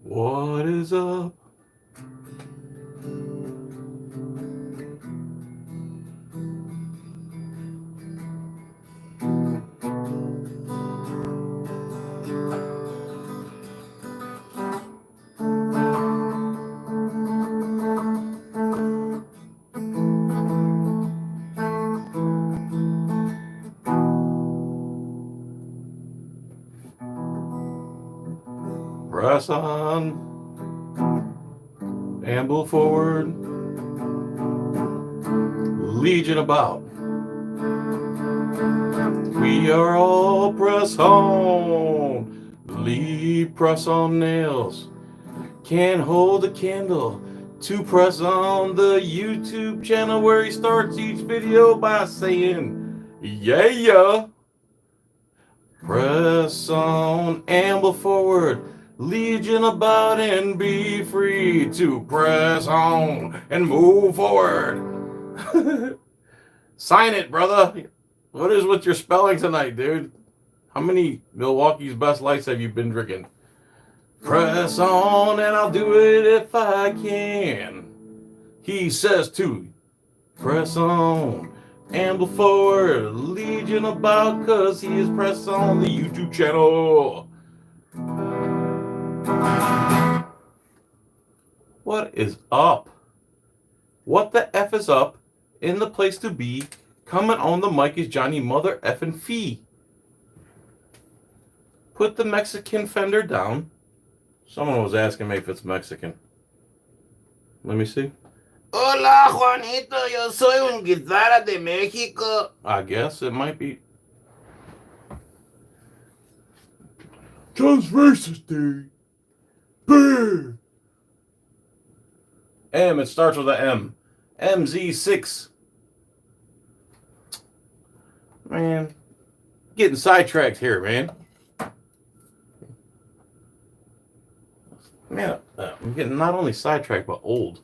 What is up? Press on, amble forward, legion about. We are all press on, lead press on nails. Can't hold a candle to press on the YouTube channel where he starts each video by saying, yeah. Press on, amble forward, legion about, and be free to press on and move forward. Sign it, brother. What is with your spelling tonight, dude? How many Milwaukee's Best Lights have you been drinking? Press on, and I'll do it if I can. He says to press on, amble forward, legion about, cause he is press on the YouTube channel. What is up? What the F is up? In the place to be, coming on the mic is Johnny Mother Effin' Fee. Put the Mexican fender down. Someone was asking me if it's Mexican. Let me see. Hola, Juanito, yo soy un guitarra de México. I guess it might be. John's racist, dude. Bam! M, it starts with a M. MZ6. Man, getting sidetracked here, man. Man, I'm getting not only sidetracked, but old.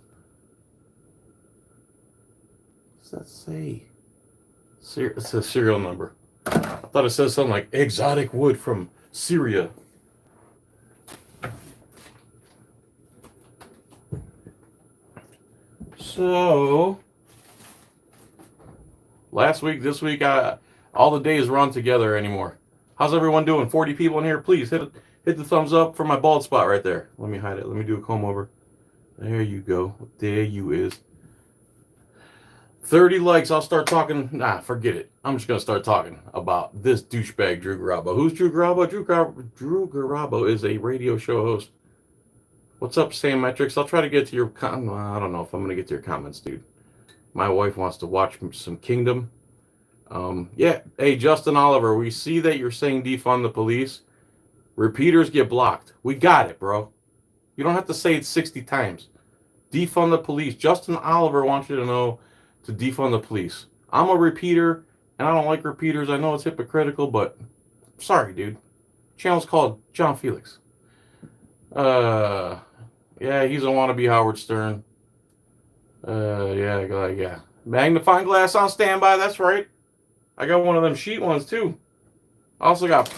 What does that say? It says serial number. I thought it says something like exotic wood from Syria. So, last week, this week, all the days run together anymore. How's everyone doing? 40 people in here. Please hit the thumbs up for my bald spot right there. Let me hide it. Let me do a comb over. There you go. There you is. 30 likes. I'll start talking. Nah, forget it. I'm just going to start talking about this douchebag, Drew Garabo. Who's Drew Garabo? Drew Garabo is a radio show host. What's up, Sam Metrics? I'll try to get to your... I don't know if I'm going to get to your comments, dude. My wife wants to watch some Kingdom. Yeah. Hey, Justin Oliver, we see that you're saying defund the police. Repeaters get blocked. We got it, bro. You don't have to say it 60 times. Defund the police. Justin Oliver wants you to know to defund the police. I'm a repeater, and I don't like repeaters. I know it's hypocritical, but sorry, dude. Channel's called John Filax. Yeah, he's a wannabe Howard Stern. Yeah. Magnifying glass on standby. That's right. I got one of them sheet ones too. I also got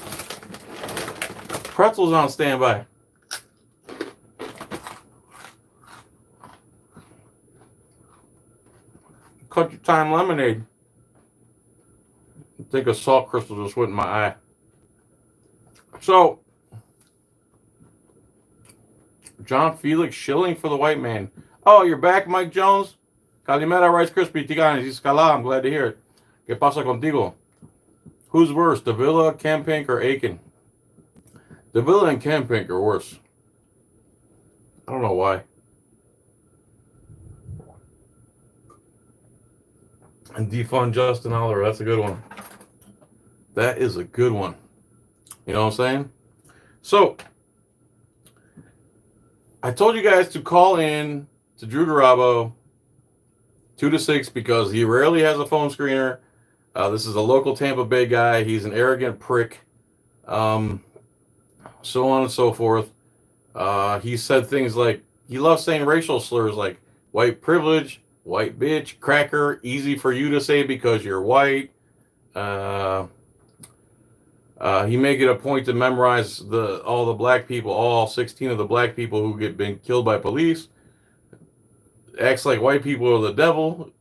pretzels on standby. Cut your time lemonade. I think a salt crystal just went in my eye. So, John Felix shilling for the white man. Oh, you're back, Mike Jones? Calimera Rice Krispie Tiganes. Iscala, I'm glad to hear it. ¿Qué pasa contigo? Who's worse, Davila, Campink, or Aiken? Davila and Campink are worse. I don't know why. And defund Justin Oliver. That's a good one. That is a good one. You know what I'm saying? So, I told you guys to call in to Drew Garabo 2 to 6 because he rarely has a phone screener. This is a local Tampa Bay guy. He's an arrogant prick. So on and so forth. He said things like, he loves saying racial slurs like white privilege, white bitch, cracker, easy for you to say because you're white. He make it a point to memorize all the black people, all 16 of the black people who get been killed by police. Acts like white people are the devil.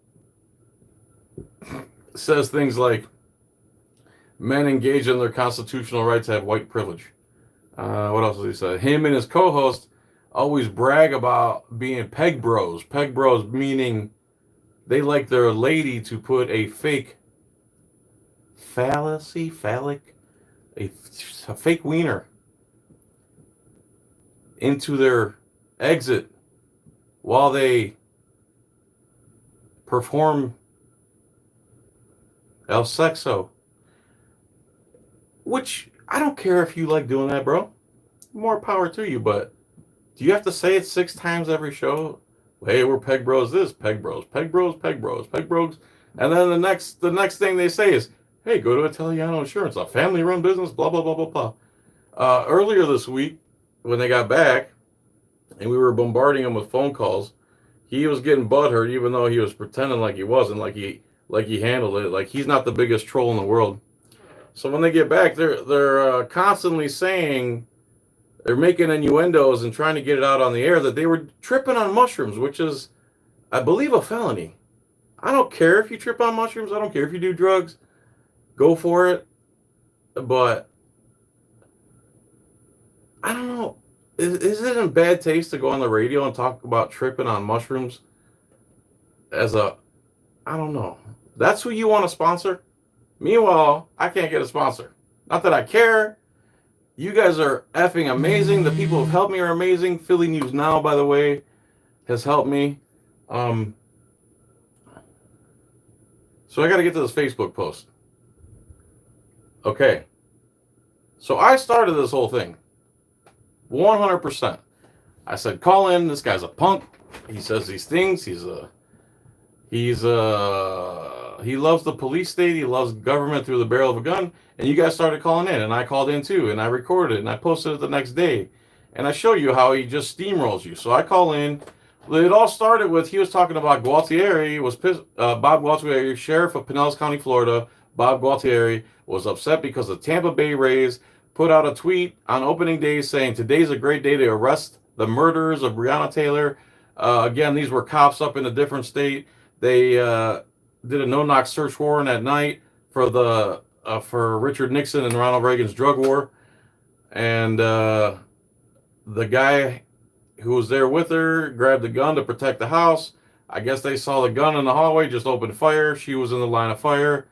Says things like men engaged in their constitutional rights have white privilege. What else does he say? Him and his co-host always brag about being peg bros. Peg bros meaning they like their lady to put a fake a fake wiener into their exit while they perform el sexo. Which, I don't care if you like doing that, bro. More power to you, but do you have to say it 6 times every show? Hey, we're peg bros this, peg bros, peg bros, peg bros, peg bros. And then the next thing they say is, hey, go to Italiano Insurance, a family-run business, blah, blah, blah, blah, blah. Earlier this week, when they got back, and we were bombarding him with phone calls, he was getting butthurt, even though he was pretending like he wasn't, like he handled it, like he's not the biggest troll in the world. So when they get back, they're constantly saying, they're making innuendos and trying to get it out on the air that they were tripping on mushrooms, which is, I believe, a felony. I don't care if you trip on mushrooms. I don't care if you do drugs. Go for it. But I don't know. Is it in bad taste to go on the radio and talk about tripping on mushrooms as a, I don't know. That's who you want to sponsor? Meanwhile, I can't get a sponsor. Not that I care. You guys are effing amazing. The people who have helped me are amazing. Philly News Now, by the way, has helped me. So I got to get to this Facebook post. Okay. So I started this whole thing. 100%. I said, call in. This guy's a punk. He says these things. He loves the police state. He loves government through the barrel of a gun. And you guys started calling in, and I called in too, and I recorded it, and I posted it the next day. And I show you how he just steamrolls you. So I call in. It all started with, he was talking about Gualtieri, Bob Gualtieri, sheriff of Pinellas County, Florida. Bob Gualtieri was upset because the Tampa Bay Rays put out a tweet on opening day saying, today's a great day to arrest the murderers of Breonna Taylor. Again, these were cops up in a different state. They did a no-knock search warrant at night for Richard Nixon and Ronald Reagan's drug war. And the guy who was there with her grabbed the gun to protect the house. I guess they saw the gun in the hallway, just opened fire. She was in the line of fire.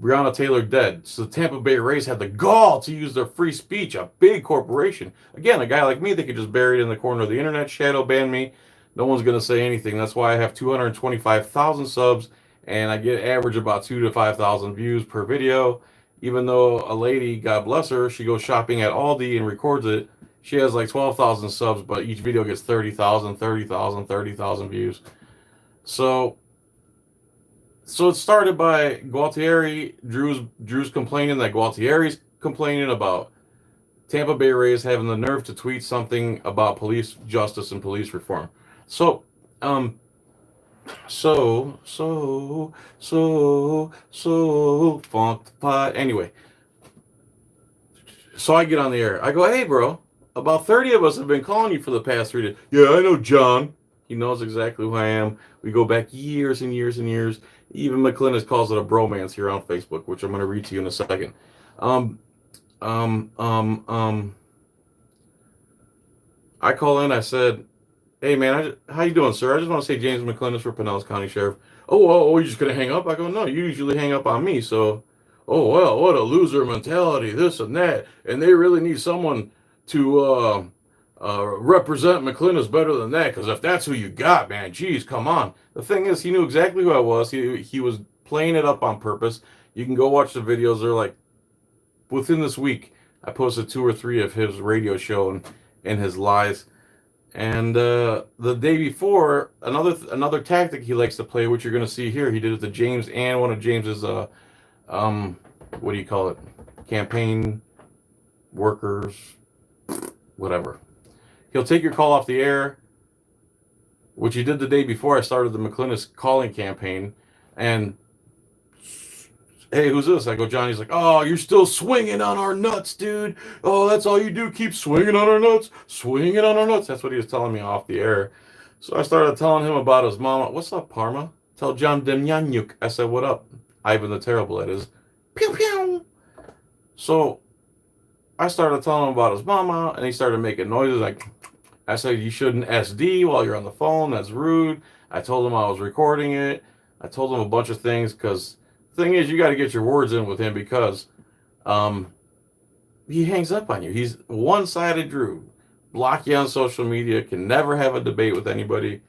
Breonna Taylor dead. So the Tampa Bay Rays had the gall to use their free speech, a big corporation. Again, a guy like me, they could just bury it in the corner of the internet, shadow ban me. No one's going to say anything. That's why I have 225,000 subs, and I get average about 2,000 to 5,000 views per video. Even though a lady, God bless her, she goes shopping at Aldi and records it. She has like 12,000 subs, but each video gets 30,000 views. So it started by Gualtieri. Drew's complaining that Gualtieri's complaining about Tampa Bay Rays having the nerve to tweet something about police justice and police reform. So funk pot. Anyway, so I get on the air. I go, hey, bro, about 30 of us have been calling you for the past 3 days. Yeah, I know John. He knows exactly who I am. We go back years and years and years. Even McClinnis calls it a bromance here on Facebook, which I'm going to read to you in a second. I call in. I said, hey, man, how you doing, sir? I just want to say James McClinnis for Pinellas County Sheriff. Oh, you're just going to hang up? I go, no, you usually hang up on me. So, oh, well, what a loser mentality, this and that. And they really need someone to represent McClinnis better than that, because if that's who you got, man, geez, come on. The thing is, he knew exactly who I was. He was playing it up on purpose. You can go watch the videos. They're like, within this week, I posted 2 or 3 of his radio show and his lies. And the day before, another tactic he likes to play, which you're going to see here, he did it to James and one of James's, what do you call it, campaign workers, whatever. He'll take your call off the air, which he did the day before I started the McClinnis calling campaign, and hey, who's this? I go, John. He's like, oh, you're still swinging on our nuts, dude. Oh, that's all you do. Keep swinging on our nuts. Swinging on our nuts. That's what he was telling me off the air. So I started telling him about his mama. What's up, Parma? Tell John Demjanyuk. I said, what up? Ivan the Terrible, that is. Pew, pew. So I started telling him about his mama, and he started making noises like, I said, you shouldn't SD while you're on the phone. That's rude. I told him I was recording it. I told him a bunch of things because the thing is, you got to get your words in with him because he hangs up on you. He's one-sided Drew. Block you on social media. Can never have a debate with anybody.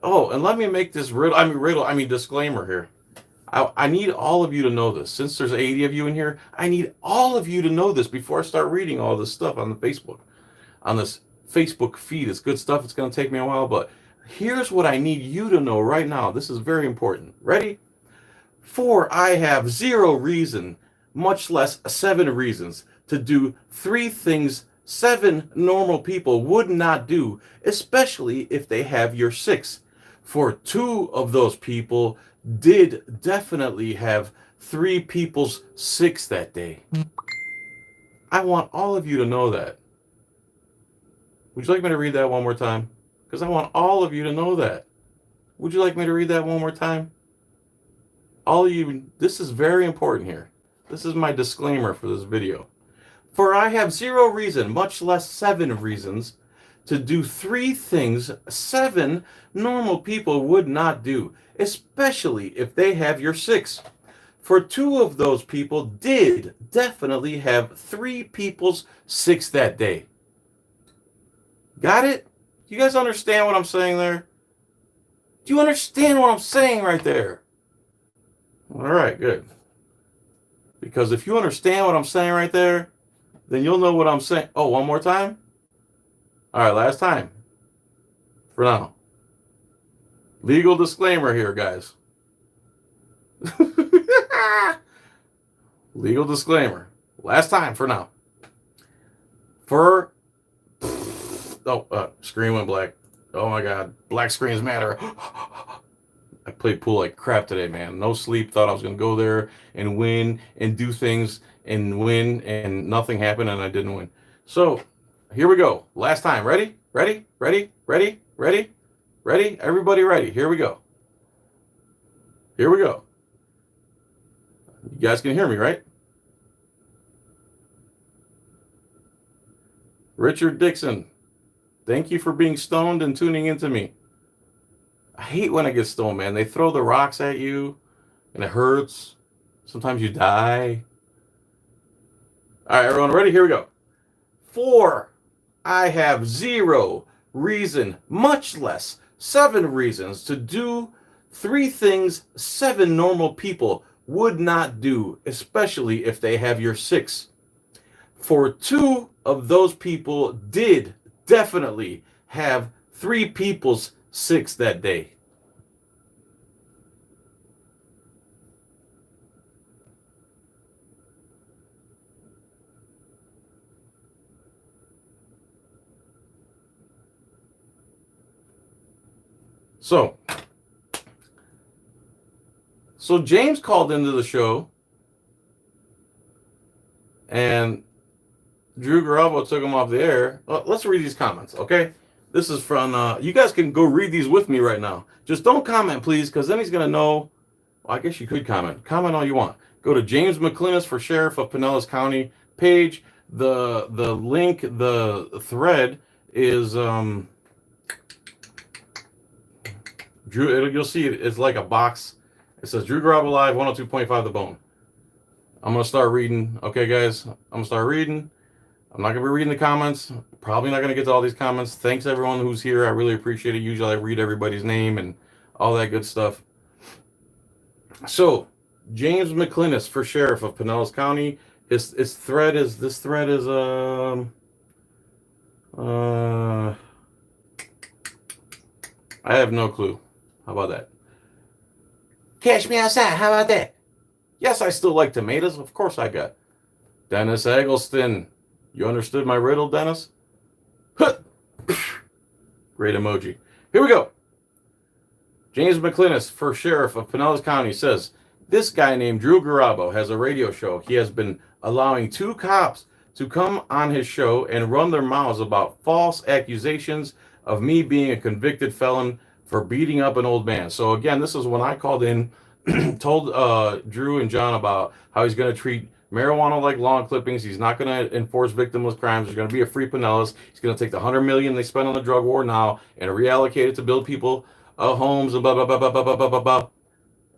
Oh, and let me make this disclaimer here. I need all of you to know this. Since there's 80 of you in here, I need all of you to know this before I start reading all this stuff on the Facebook. On this Facebook feed. It's good stuff. It's going to take me a while, but here's what I need you to know right now. This is very important. Ready? For I have 0 reason, much less 7 reasons, to do 3 things 7 normal people would not do, especially if they have your 6. For 2 of those people did definitely have 3 people's 6 that day. I want all of you to know that. Would you like me to read that one more time? Because I want all of you to know that. Would you like me to read that one more time? All of you, this is very important here. This is my disclaimer for this video. For I have 0 reason, much less 7 reasons, to do 3 things 7 normal people would not do, especially if they have your 6. For 2 of those people did definitely have 3 people's 6 that day. Got it? You guys understand what I'm saying there? Do you understand what I'm saying right there? All right, good. Because if you understand what I'm saying right there, then you'll know what I'm saying. Oh, one more time? All right, last time. For now. Legal disclaimer here, guys. Legal disclaimer. Last time for now. Screen went black. Oh my God. Black screens matter. I played pool like crap today, man. No sleep. Thought I was going to go there and win and do things and win, and nothing happened, and I didn't win. So here we go. Last time. Ready? Ready? Ready? Ready? Ready? Ready? Everybody ready? Here we go. Here we go. You guys can hear me, right? Richard Dixon, thank you for being stoned and tuning into me. I hate when I get stoned, man. They throw the rocks at you, and it hurts. Sometimes you die. All right, everyone, ready? Here we go. 4, I have 0 reason, much less 7 reasons to do 3 things 7 normal people would not do, especially if they have your 6. For 2 of those people did definitely have 3 people's 6 that day. So James called into the show, and Drew Garabo took him off the air. Let's read these comments, okay? This is from, you guys can go read these with me right now. Just don't comment, please, because then he's going to know. Well, I guess you could comment. Comment all you want. Go to James McClinnis for Sheriff of Pinellas County page. The link, the thread is, Drew, you'll see it's like a box. It says Drew Garabo Live, 102.5 The Bone. I'm going to start reading. Okay, guys, I'm going to start reading. I'm not going to be reading the comments. Probably not going to get to all these comments. Thanks, everyone who's here. I really appreciate it. Usually I read everybody's name and all that good stuff. So, James McClinnis for Sheriff of Pinellas County. This thread is I have no clue. How about that? Cash me outside. How about that? Yes, I still like tomatoes. Of course I got. Dennis Eggleston. You understood my riddle, Dennis? Great emoji. Here we go. James McClinnis for Sheriff of Pinellas County says, This guy named Drew Garabo has a radio show. He has been allowing 2 cops to come on his show and run their mouths about false accusations of me being a convicted felon for beating up an old man. So again, this is when I called in, told Drew and John about how he's going to treat marijuana like lawn clippings. He's not going to enforce victimless crimes. There's going to be a free Pinellas. He's going to take the $100 million they spend on the drug war now and reallocate it to build people homes and blah blah blah blah blah blah blah blah.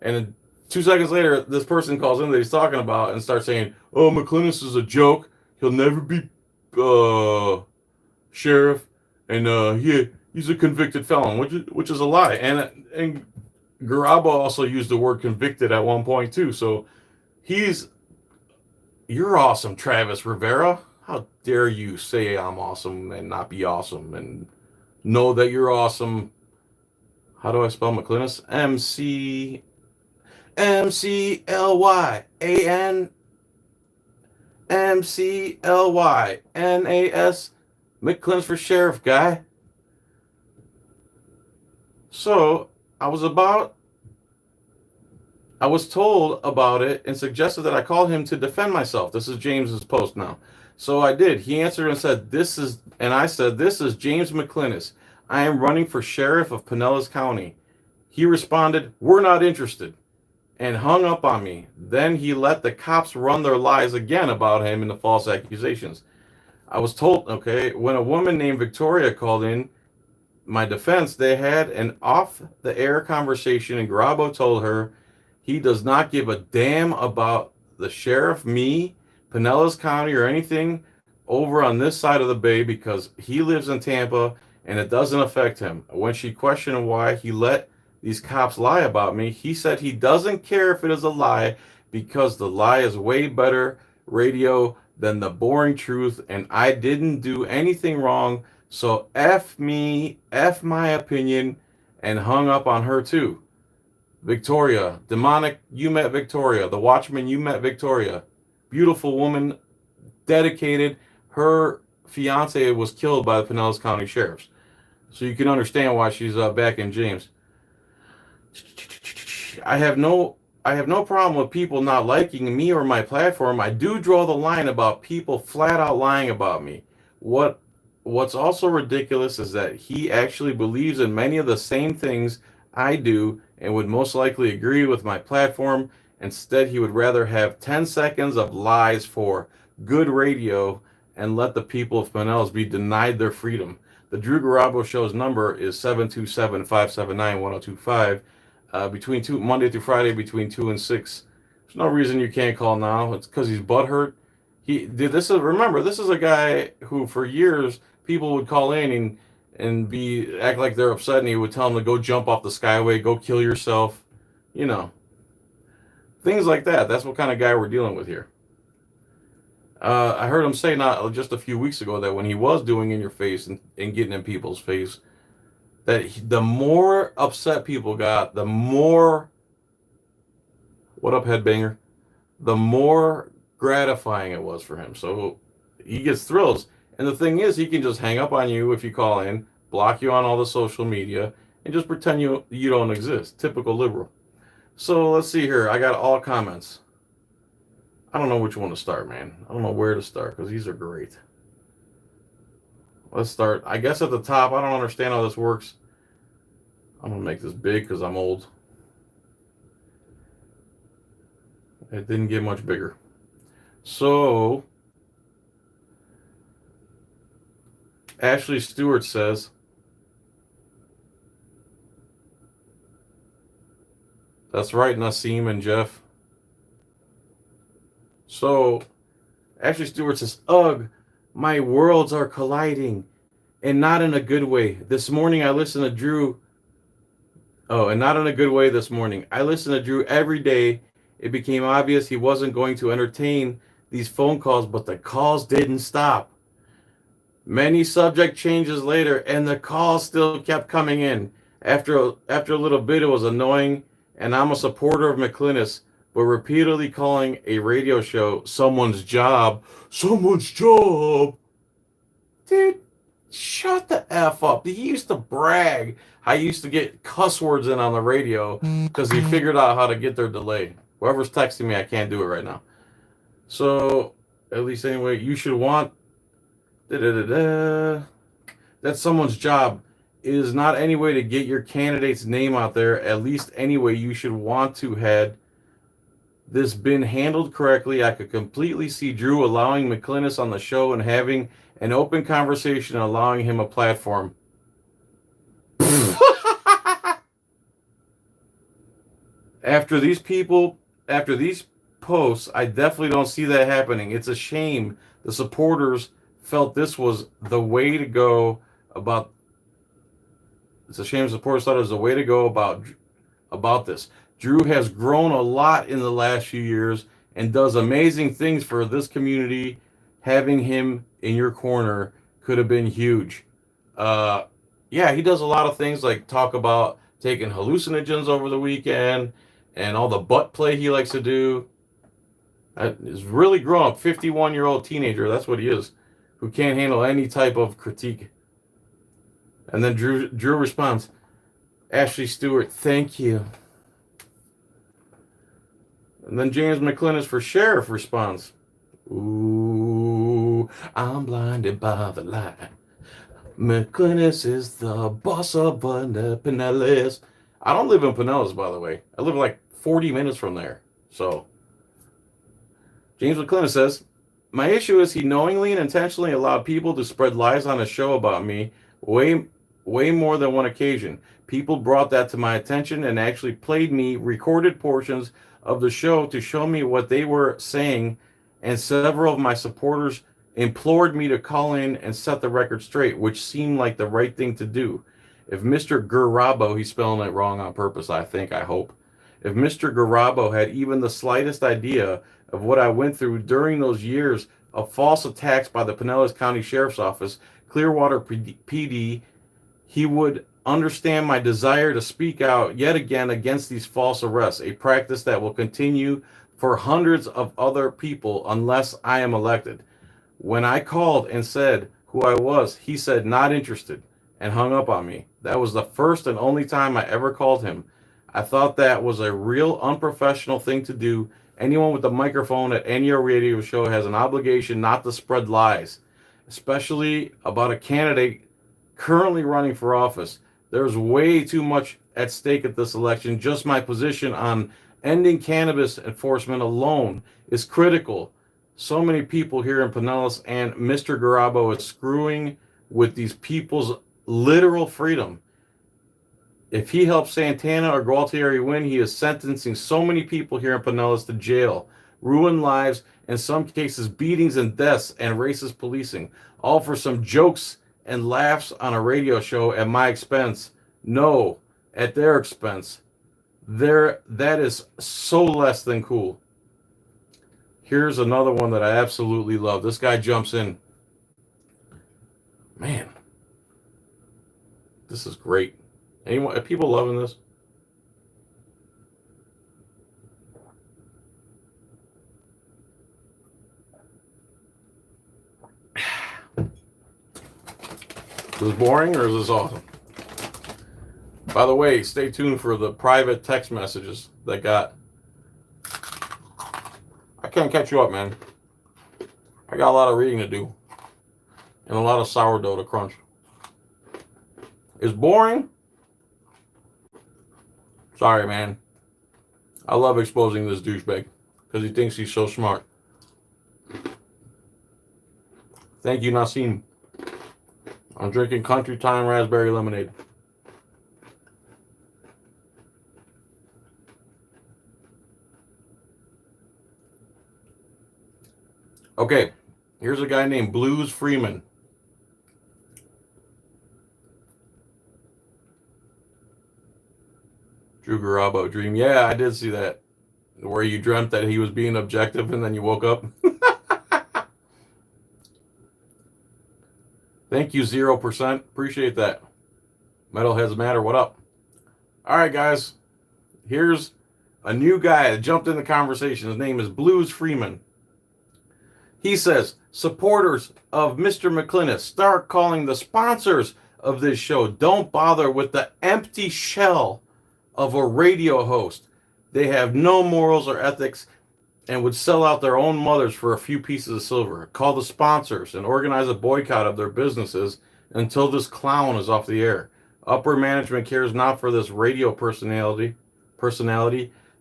And 2 seconds later, this person calls in that he's talking about and starts saying, "Oh, McClintus is a joke. He'll never be sheriff, and he's a convicted felon," which is a lie. And Garabo also used the word convicted at one point too. So you're awesome, Travis Rivera. How dare you say I'm awesome and not be awesome and know that you're awesome? How do I spell McClintus? McClynas, McClintus for sheriff guy. So I was told about it and suggested that I call him to defend myself. This is James's post now. So I did. He answered and said, I said, "This is James McClintus. I am running for sheriff of Pinellas County." He responded, "We're not interested," and hung up on me. Then he let the cops run their lies again about him and the false accusations. I was told, okay, when a woman named Victoria called in my defense, they had an off-the-air conversation, and Garabo told her he does not give a damn about the sheriff, me, Pinellas County, or anything over on this side of the bay because he lives in Tampa and it doesn't affect him. When she questioned why he let these cops lie about me, he said he doesn't care if it is a lie because the lie is way better radio than the boring truth, and I didn't do anything wrong, so F me, F my opinion, and hung up on her too. Victoria, demonic, you met Victoria. The Watchman, you met Victoria. Beautiful woman, dedicated. Her fiance was killed by the Pinellas County Sheriffs. So you can understand why she's back in James. I have no problem with people not liking me or my platform. I do draw the line about people flat out lying about me. What's also ridiculous is that he actually believes in many of the same things I do and would most likely agree with my platform. Instead, he would rather have 10 seconds of lies for good radio and let the people of Pinellas be denied their freedom. The Drew Garabo Show's number is 727-579-1025. Monday through Friday between 2 and 6. There's no reason you can't call now. It's because he's butthurt. Remember, this is a guy who for years people would call in and act like they're upset, and he would tell them to go jump off the skyway, go kill yourself, things like that. That's what kind of guy we're dealing with here. I heard him say not just a few weeks ago that when he was doing in your face and getting in people's face, that the more upset people got, the more, what up, headbanger, the more gratifying it was for him. So he gets thrills. And the thing is, he can just hang up on you if you call in, block you on all the social media, and just pretend you don't exist. Typical liberal. So let's see here. I got all comments. I don't know which one to start, man. I don't know where to start because these are great. Let's start. I guess at the top, I don't understand how this works. I'm going to make this big because I'm old. It didn't get much bigger. So, Ashley Stewart says, that's right, Nassim and Jeff. So, Ashley Stewart says, ugh, my worlds are colliding, and not in a good way. This morning I listened to Drew. Oh, and not in a good way this morning. I listened to Drew every day. It became obvious he wasn't going to entertain these phone calls, but the calls didn't stop. Many subject changes later, and the calls still kept coming in. After a little bit, it was annoying, and I'm a supporter of McClintus, but repeatedly calling a radio show someone's job. Someone's job? Dude, shut the F up. He used to brag how he used to get cuss words in on the radio because he figured out how to get their delay. Whoever's texting me, I can't do it right now. So, at least anyway, you should want that someone's job is not any way to get your candidate's name out there. At least anyway, you should want to had this been handled correctly. I could completely see Drew allowing McClinnis on the show and having an open conversation and allowing him a platform. After these posts, I definitely don't see that happening. It's a shame the supporters felt this was the way to go about. It's a shame supporters thought it was the way to go about this. Drew has grown a lot in the last few years and does amazing things for this community. Having him in your corner could have been huge. Yeah, he does a lot of things like talk about taking hallucinogens over the weekend and all the butt play he likes to do. He's really grown up, 51-year-old teenager, that's what he is, who can't handle any type of critique. And then Drew responds, Ashley Stewart, thank you. And then James McClinnis for sheriff responds, ooh, I'm blinded by the light. McClinnis is the boss of Pinellas. I don't live in Pinellas, by the way. I live like 40 minutes from there. So, James McClinnis says, my issue is he knowingly and intentionally allowed people to spread lies on a show about me way more than one occasion. People brought that to my attention and actually played me recorded portions of the show to show me what they were saying, and several of my supporters implored me to call in and set the record straight, which seemed like the right thing to do. If Mr. Garabo, he's spelling it wrong on purpose, I hope. If Mr. Garabo had even the slightest idea of what I went through during those years of false attacks by the Pinellas County Sheriff's Office, Clearwater PD, he would understand my desire to speak out yet again against these false arrests, a practice that will continue for hundreds of other people unless I am elected. When I called and said who I was, he said not interested and hung up on me. That was the first and only time I ever called him. I thought that was a real unprofessional thing to do. Anyone with a microphone at any radio show has an obligation not to spread lies, especially about a candidate currently running for office. There's way too much at stake at this election. Just my position on ending cannabis enforcement alone is critical. So many people here in Pinellas, and Mr. Garabo is screwing with these people's literal freedom. If he helps Santana or Gualtieri win, he is sentencing so many people here in Pinellas to jail, ruin lives, in some cases beatings and deaths, and racist policing, all for some jokes and laughs on a radio show at my expense. No, at their expense. That is so less than cool. Here's another one that I absolutely love. This guy jumps in. Man, this is great. Anyone, are people loving this? Is this boring or is this awesome? By the way, stay tuned for the private text messages that got... I can't catch you up, man. I got a lot of reading to do. And a lot of sourdough to crunch. It's boring? Sorry, man. I love exposing this douchebag because he thinks he's so smart. Thank you, Nassim. I'm drinking Country Time Raspberry Lemonade. Okay, here's a guy named Blues Freeman. Drew Garabo dream. Yeah, I did see that. Where you dreamt that he was being objective and then you woke up. Thank you, 0%. Appreciate that. Metalheads matter. What up? All right, guys. Here's a new guy that jumped in the conversation. His name is Blues Freeman. He says, supporters of Mr. McClinnis, start calling the sponsors of this show. Don't bother with the empty shell of a radio host. They have no morals or ethics and would sell out their own mothers for a few pieces of silver. Call the sponsors and organize a boycott of their businesses until this clown is off the air. Upper management cares not for this radio personality.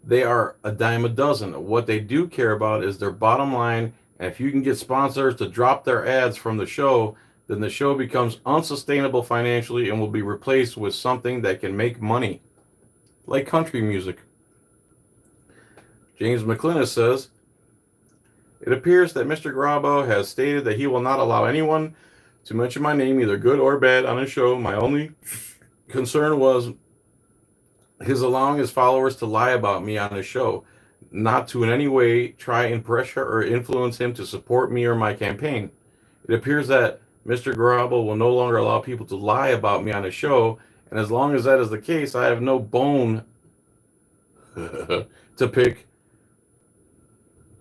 They are a dime a dozen. What they do care about is their bottom line, and if you can get sponsors to drop their ads from the show, then the show becomes unsustainable financially and will be replaced with something that can make money, like country music. James McClinnis says, it appears that Mr. Garabo has stated that he will not allow anyone to mention my name, either good or bad, on his show. My only concern was his allowing his followers to lie about me on his show, not to in any way try and pressure or influence him to support me or my campaign. It appears that Mr. Garabo will no longer allow people to lie about me on his show, and as long as that is the case, I have no bone to pick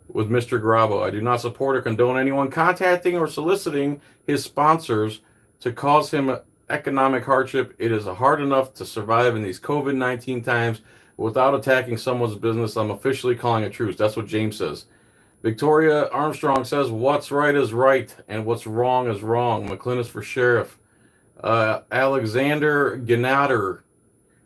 with Mr. Garabo. I do not support or condone anyone contacting or soliciting his sponsors to cause him economic hardship. It is hard enough to survive in these COVID-19 times without attacking someone's business. I'm officially calling a truce. That's what James says. Victoria Armstrong says, what's right is right and what's wrong is wrong. McClinnis for sheriff. Alexander Ganader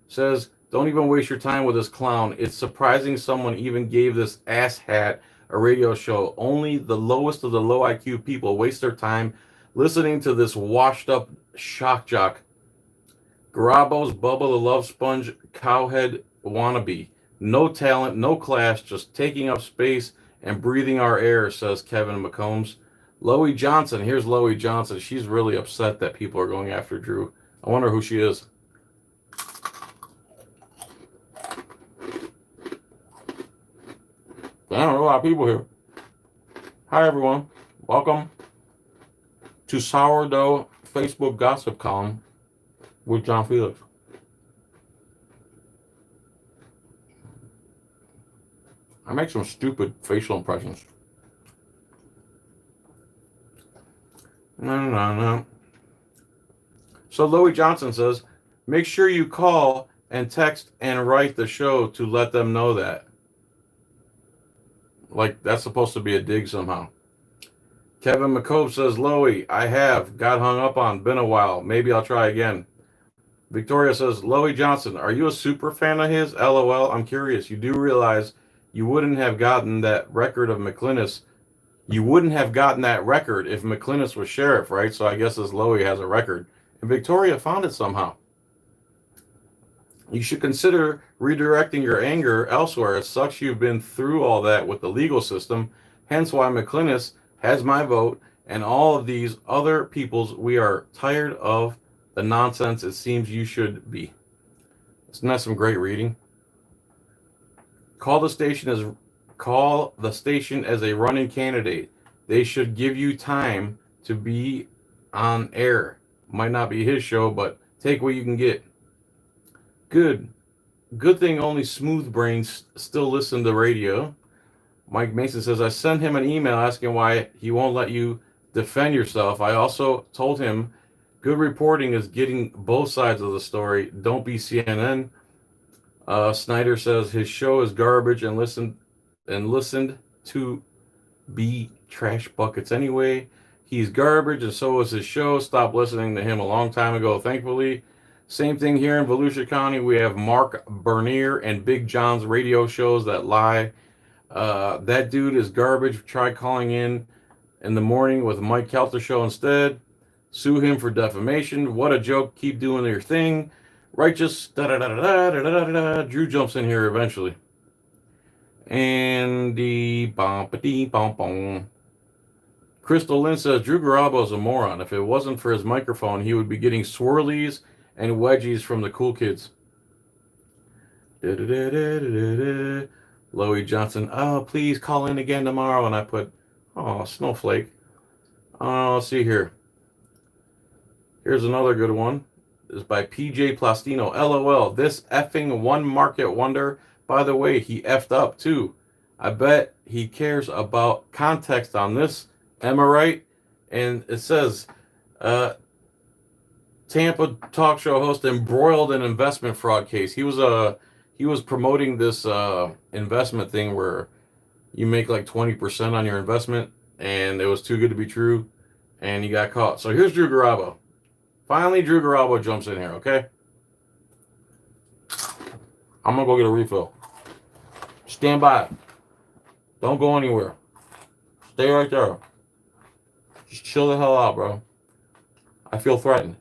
says, don't even waste your time with this clown. It's surprising someone even gave this asshat a radio show. Only the lowest of the low IQ people waste their time listening to this washed up shock jock. Garabo's Bubba the Love Sponge cowhead wannabe. No talent, no class, just taking up space and breathing our air, says Kevin McCombs. Loie Johnson, here's Loie Johnson. She's really upset that people are going after Drew. I wonder who she is. Damn, a lot of people here. Hi, everyone. Welcome to Sourdough Facebook Gossip Column with John Filax. I make some stupid facial impressions. No. So Loie Johnson says, make sure you call and text and write the show to let them know that. Like, that's supposed to be a dig somehow. Kevin McCobe says, Loie, I have. Got hung up on. Been a while. Maybe I'll try again. Victoria says, Loie Johnson, are you a super fan of his? LOL, I'm curious. You do realize you wouldn't have gotten that record of McClinnis. You wouldn't have gotten that record if McClinnis was sheriff, right? So I guess this Loie has a record. And Victoria found it somehow. You should consider redirecting your anger elsewhere. It sucks you've been through all that with the legal system. Hence why McClinnis has my vote and all of these other people's. We are tired of the nonsense. It seems you should be. Isn't that some great reading? Call the station as a running candidate. They should give you time to be on air. Might not be his show, but take what you can get. Good thing only smooth brains still listen to radio. Mike Mason says, I sent him an email asking why he won't let you defend yourself. I also told him good reporting is getting both sides of the story. Don't be CNN. Snyder says his show is garbage and listened to be trash buckets anyway. He's garbage and so is his show. Stopped listening to him a long time ago, thankfully. Same thing here in Volusia County. We have Mark Bernier and Big John's radio shows that lie. That dude is garbage. Try calling in the morning with Mike Kelter show instead. Sue him for defamation. What a joke. Keep doing your thing. Righteous. Drew jumps in here eventually. And the bom. Crystal Lynn says Drew Garabo is a moron. If it wasn't for his microphone, he would be getting swirlies and wedgies from the cool kids. Loie Johnson, oh, please call in again tomorrow. And I put, oh, snowflake. Let's see here. Here's another good one. This is by PJ Plastino. LOL, this effing one market wonder. By the way, he effed up too. I bet he cares about context on this. Am I right? And it says, Tampa talk show host embroiled in investment fraud case. He was he was promoting this investment thing where you make like 20% on your investment, and it was too good to be true, and he got caught. So here's Drew Garabo. Finally, Drew Garabo jumps in here, okay? I'm going to go get a refill. Stand by. Don't go anywhere. Stay right there. Just chill the hell out, bro. I feel threatened.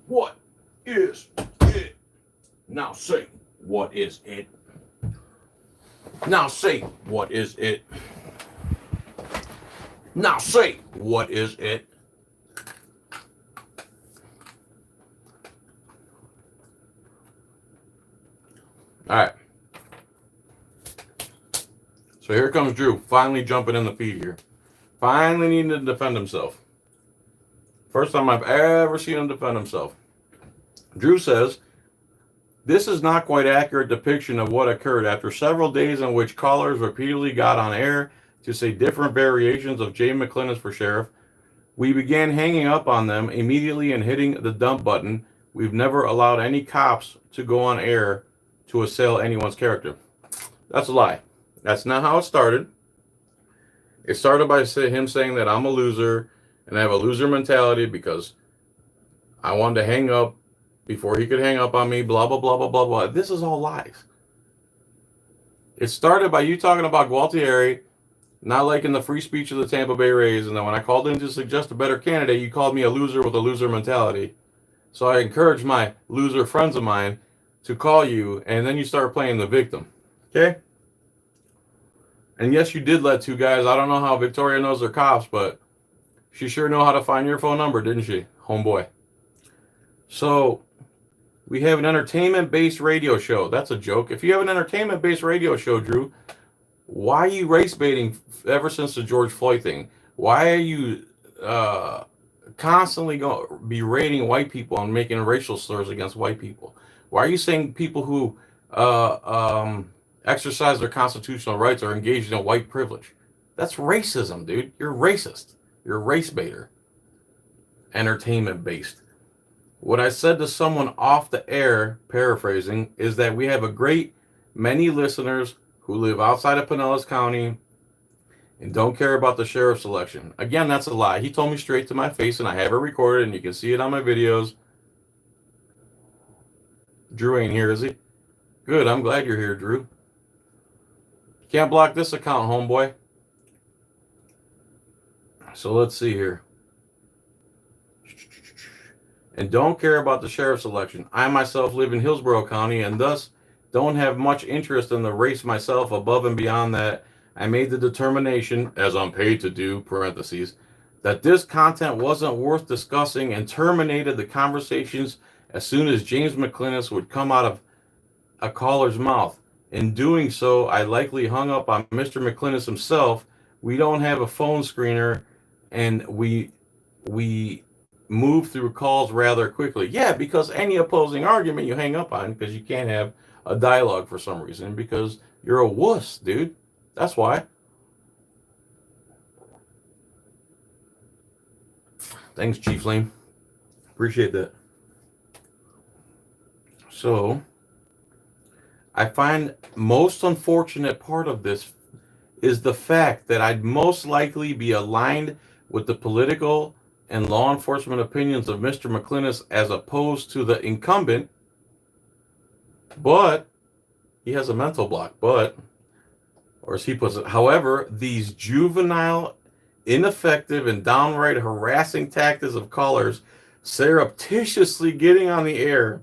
What is it? Now say, what is it? Now say, what is it? Now say, what is it? All right. So here comes Drew, finally jumping in the feed here. Finally needing to defend himself. First time I've ever seen him defend himself. Drew says, this is not quite accurate depiction of what occurred. After several days in which callers repeatedly got on air to say different variations of Jay McClintock for sheriff, we began hanging up on them immediately and hitting the dump button. We've never allowed any cops to go on air to assail anyone's character. That's a lie. That's not how it started. It started by him saying that I'm a loser and I have a loser mentality because I wanted to hang up before he could hang up on me, blah, blah, blah, blah, blah, blah. This is all lies. It started by you talking about Gualtieri not liking the free speech of the Tampa Bay Rays, and then when I called in to suggest a better candidate, you called me a loser with a loser mentality. So I encouraged my loser friends of mine to call you, and then you started playing the victim. Okay? And yes, you did let two guys. I don't know how Victoria knows they're cops, but she sure know how to find your phone number, didn't she, homeboy? So we have an entertainment-based radio show. That's a joke. If you have an entertainment-based radio show, Drew, why are you race baiting ever since the George Floyd thing? Why are you constantly berating white people and making racial slurs against white people? Why are you saying people who exercise their constitutional rights are engaged in white privilege? That's racism, dude. You're racist. You're a race baiter. Entertainment-based. What I said to someone off the air, paraphrasing, is that we have a great many listeners who live outside of Pinellas County and don't care about the sheriff's election. Again, that's a lie. He told me straight to my face, and I have it recorded, and you can see it on my videos. Drew ain't here, is he? Good, I'm glad you're here, Drew. Can't block this account, homeboy. So let's see here. And don't care about the sheriff's election. I myself live in Hillsborough County and thus don't have much interest in the race myself. Above and beyond that, I made the determination, as I'm paid to do, parentheses, that this content wasn't worth discussing and terminated the conversations as soon as James McClintock would come out of a caller's mouth. In doing so, I likely hung up on Mr. McClintock himself. We don't have a phone screener, and we move through calls rather quickly. Yeah, because any opposing argument you hang up on because you can't have a dialogue for some reason because you're a wuss, dude. That's why. Thanks, Chief Lane. Appreciate that. So, I find most unfortunate part of this is the fact that I'd most likely be aligned with the political and law enforcement opinions of Mr. McClinnis as opposed to the incumbent, but he has a mental block. But, or as he puts it, however, these juvenile, ineffective, and downright harassing tactics of callers surreptitiously getting on the air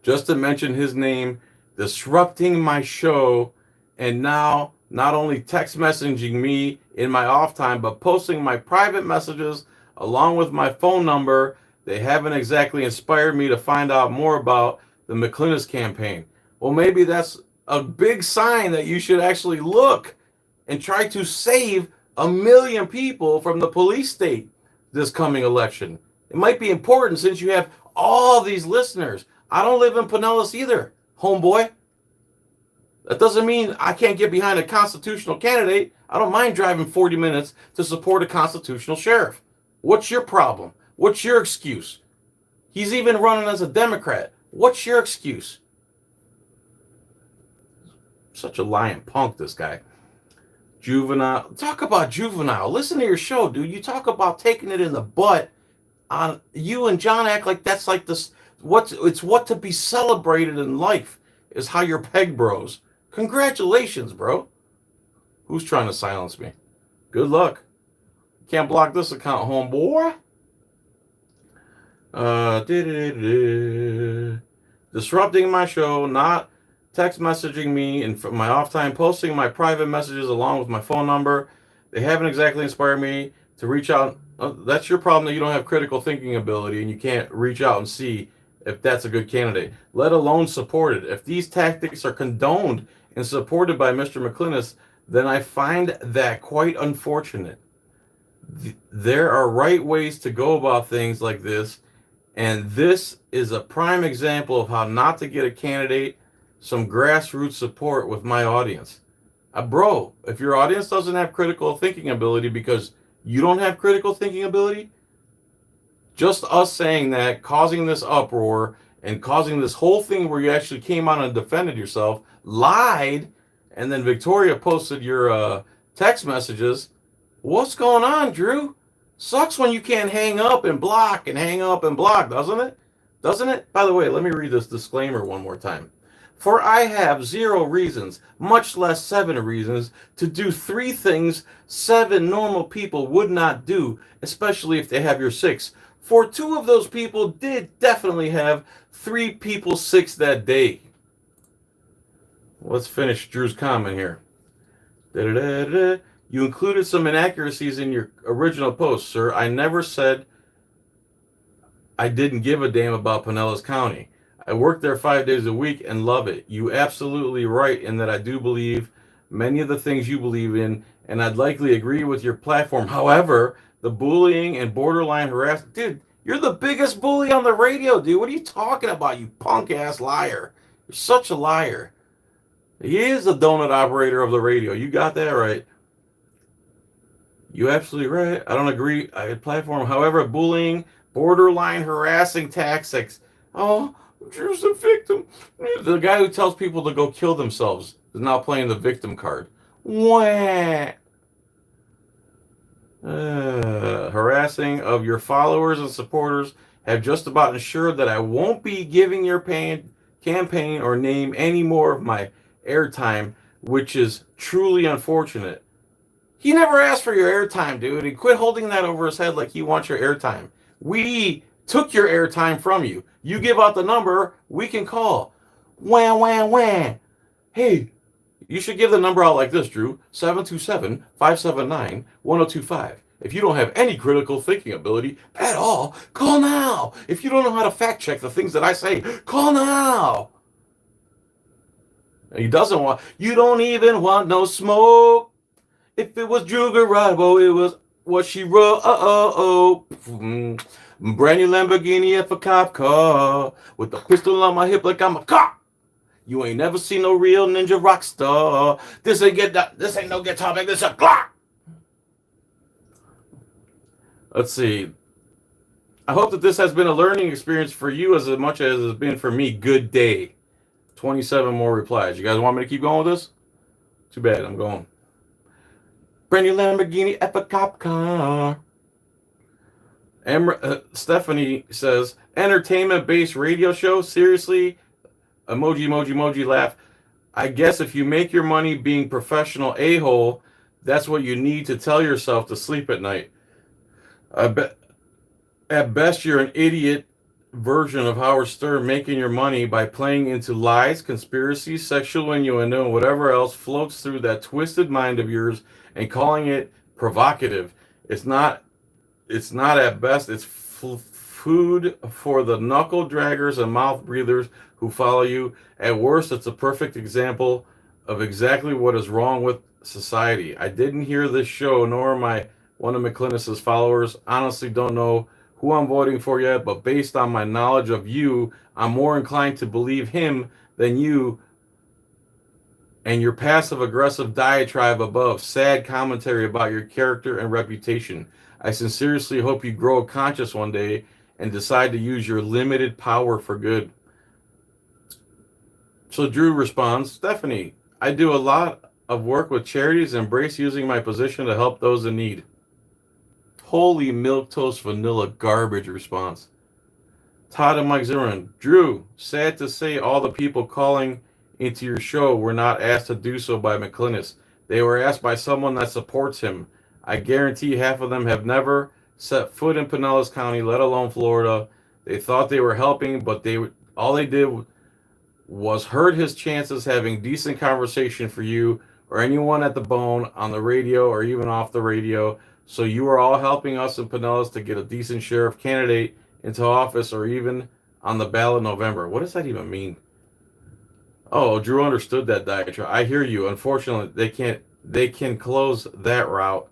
just to mention his name, disrupting my show, and now not only text messaging me in my off time, but posting my private messages along with my phone number. They haven't exactly inspired me to find out more about the McClinnis campaign. Well, maybe that's a big sign that you should actually look and try to save 1 million people from the police state this coming election. It might be important since you have all these listeners. I don't live in Pinellas either, homeboy. That doesn't mean I can't get behind a constitutional candidate. I don't mind driving 40 minutes to support a constitutional sheriff. What's your problem? What's your excuse? He's even running as a Democrat. What's your excuse? Such a lying punk, this guy. Juvenile. Talk about juvenile. Listen to your show, dude. You talk about taking it in the butt. On you and John act like that's like this. It's what to be celebrated in life is how you're peg bros. Congratulations, bro. Who's trying to silence me? Good luck. Can't block this account, homeboy. Disrupting my show, not text messaging me in my off time, posting my private messages along with my phone number. They haven't exactly inspired me to reach out. That's your problem, that you don't have critical thinking ability and you can't reach out and see if that's a good candidate, let alone supported. If these tactics are condoned and supported by Mr. McClinnis, then I find that quite unfortunate. There are right ways to go about things like this, and this is a prime example of how not to get a candidate some grassroots support with my audience. Bro, if your audience doesn't have critical thinking ability because you don't have critical thinking ability, just us saying that, causing this uproar and causing this whole thing where you actually came on and defended yourself, lied, and then Victoria posted your text messages. What's going on, Drew? Sucks when you can't hang up and block, doesn't it? Doesn't it? By the way, let me read this disclaimer one more time. For I have 0 reasons, much less 7 reasons, to do 3 things 7 normal people would not do, especially if they have your 6. For 2 of those people did definitely have 3 people 6 that day. Let's finish Drew's comment here. Da-da-da-da. You included some inaccuracies in your original post, sir. I never said I didn't give a damn about Pinellas County. I work there 5 days a week and love it. You absolutely right in that I do believe many of the things you believe in, and I'd likely agree with your platform. However, the bullying and borderline harassment, dude, you're the biggest bully on the radio, dude. What are you talking about, you punk-ass liar? You're such a liar. He is the donut operator of the radio. You got that right. You absolutely right. I don't agree. I platform. However, bullying, borderline harassing tactics. Oh, Drew's a victim. The guy who tells people to go kill themselves is now playing the victim card. Wah. Harassing of your followers and supporters have just about ensured that I won't be giving your campaign or name any more of my airtime, which is truly unfortunate. He never asked for your airtime, dude. He quit holding that over his head like he wants your airtime. We took your airtime from you. You give out the number, we can call. Wah, wah, wah. Hey, you should give the number out like this, Drew. 727-579-1025. If you don't have any critical thinking ability at all, call now. If you don't know how to fact check the things that I say, call now. He doesn't want, you don't even want no smoke. If it was Drew Garabo, it was what she wrote. Brand new Lamborghini F a cop car with a pistol on my hip like I'm a cop. You ain't never seen no real ninja rock star. This ain't no guitar pick. This is a Glock. Let's see. I hope that this has been a learning experience for you as much as it's been for me. Good day. 27 more replies. You guys want me to keep going with this? Too bad, I'm going. Brand new Lamborghini F a cop car. Stephanie says, entertainment-based radio show? Seriously? Emoji, emoji, emoji, laugh. I guess if you make your money being professional a-hole, that's what you need to tell yourself to sleep at night. I bet at best you're an idiot version of Howard Stern making your money by playing into lies, conspiracies, sexual innuendo, and whatever else floats through that twisted mind of yours and calling it provocative. It's not at best. It's food for the knuckle draggers and mouth breathers who follow you. At worst, it's a perfect example of exactly what is wrong with society. I didn't hear this show, nor am I one of McClinton's followers. Honestly, don't know who I'm voting for yet, but based on my knowledge of you, I'm more inclined to believe him than you and your passive-aggressive diatribe above. Sad commentary about your character and reputation. I sincerely hope you grow a conscience one day and decide to use your limited power for good. So Drew responds, Stephanie, I do a lot of work with charities and embrace using my position to help those in need. Holy milquetoast vanilla garbage response. Todd and Mike Zimmerman, Drew, sad to say all the people calling into your show were not asked to do so by McClinton. They were asked by someone that supports him. I guarantee half of them have never set foot in Pinellas County, let alone Florida. They thought they were helping, but all they did was hurt his chances having decent conversation for you or anyone at the bone on the radio or even off the radio. So you are all helping us in Pinellas to get a decent sheriff candidate into office or even on the ballot in November. What does that even mean? Oh, Drew understood that diatribe. I hear you. Unfortunately, they can close that route.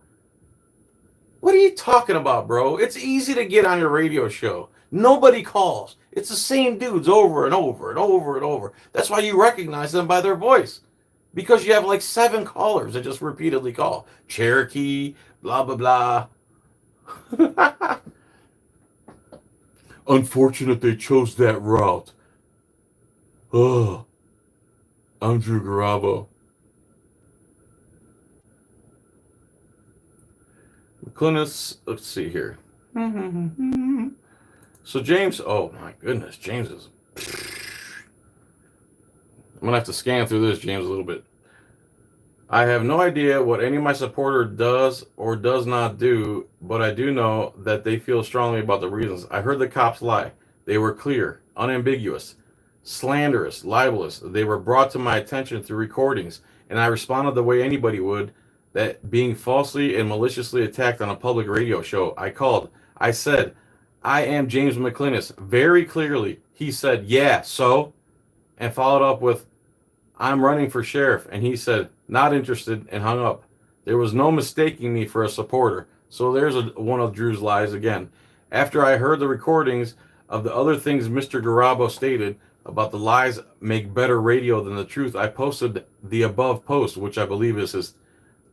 What are you talking about, bro? It's easy to get on your radio show. Nobody calls. It's the same dudes over and over and over and over. That's why you recognize them by their voice. Because you have like 7 callers that just repeatedly call. Cherokee, blah, blah, blah. Unfortunate they chose that route. Oh, I'm Drew Garabo. McClinton, let's see here. So James, oh my goodness, James is... I'm going to have to scan through this, James, a little bit. I have no idea what any of my supporter does or does not do, but I do know that they feel strongly about the reasons. I heard the cops lie. They were clear, unambiguous, slanderous, libelous. They were brought to my attention through recordings, and I responded the way anybody would, that being falsely and maliciously attacked on a public radio show. I called. I said, I am James McClinton. Very clearly, he said, yeah, so? And followed up with, I'm running for sheriff. And he said, not interested, and hung up. There was no mistaking me for a supporter. So there's one of Drew's lies again. After I heard the recordings of the other things Mr. Garabo stated about the lies make better radio than the truth, I posted the above post, which I believe is his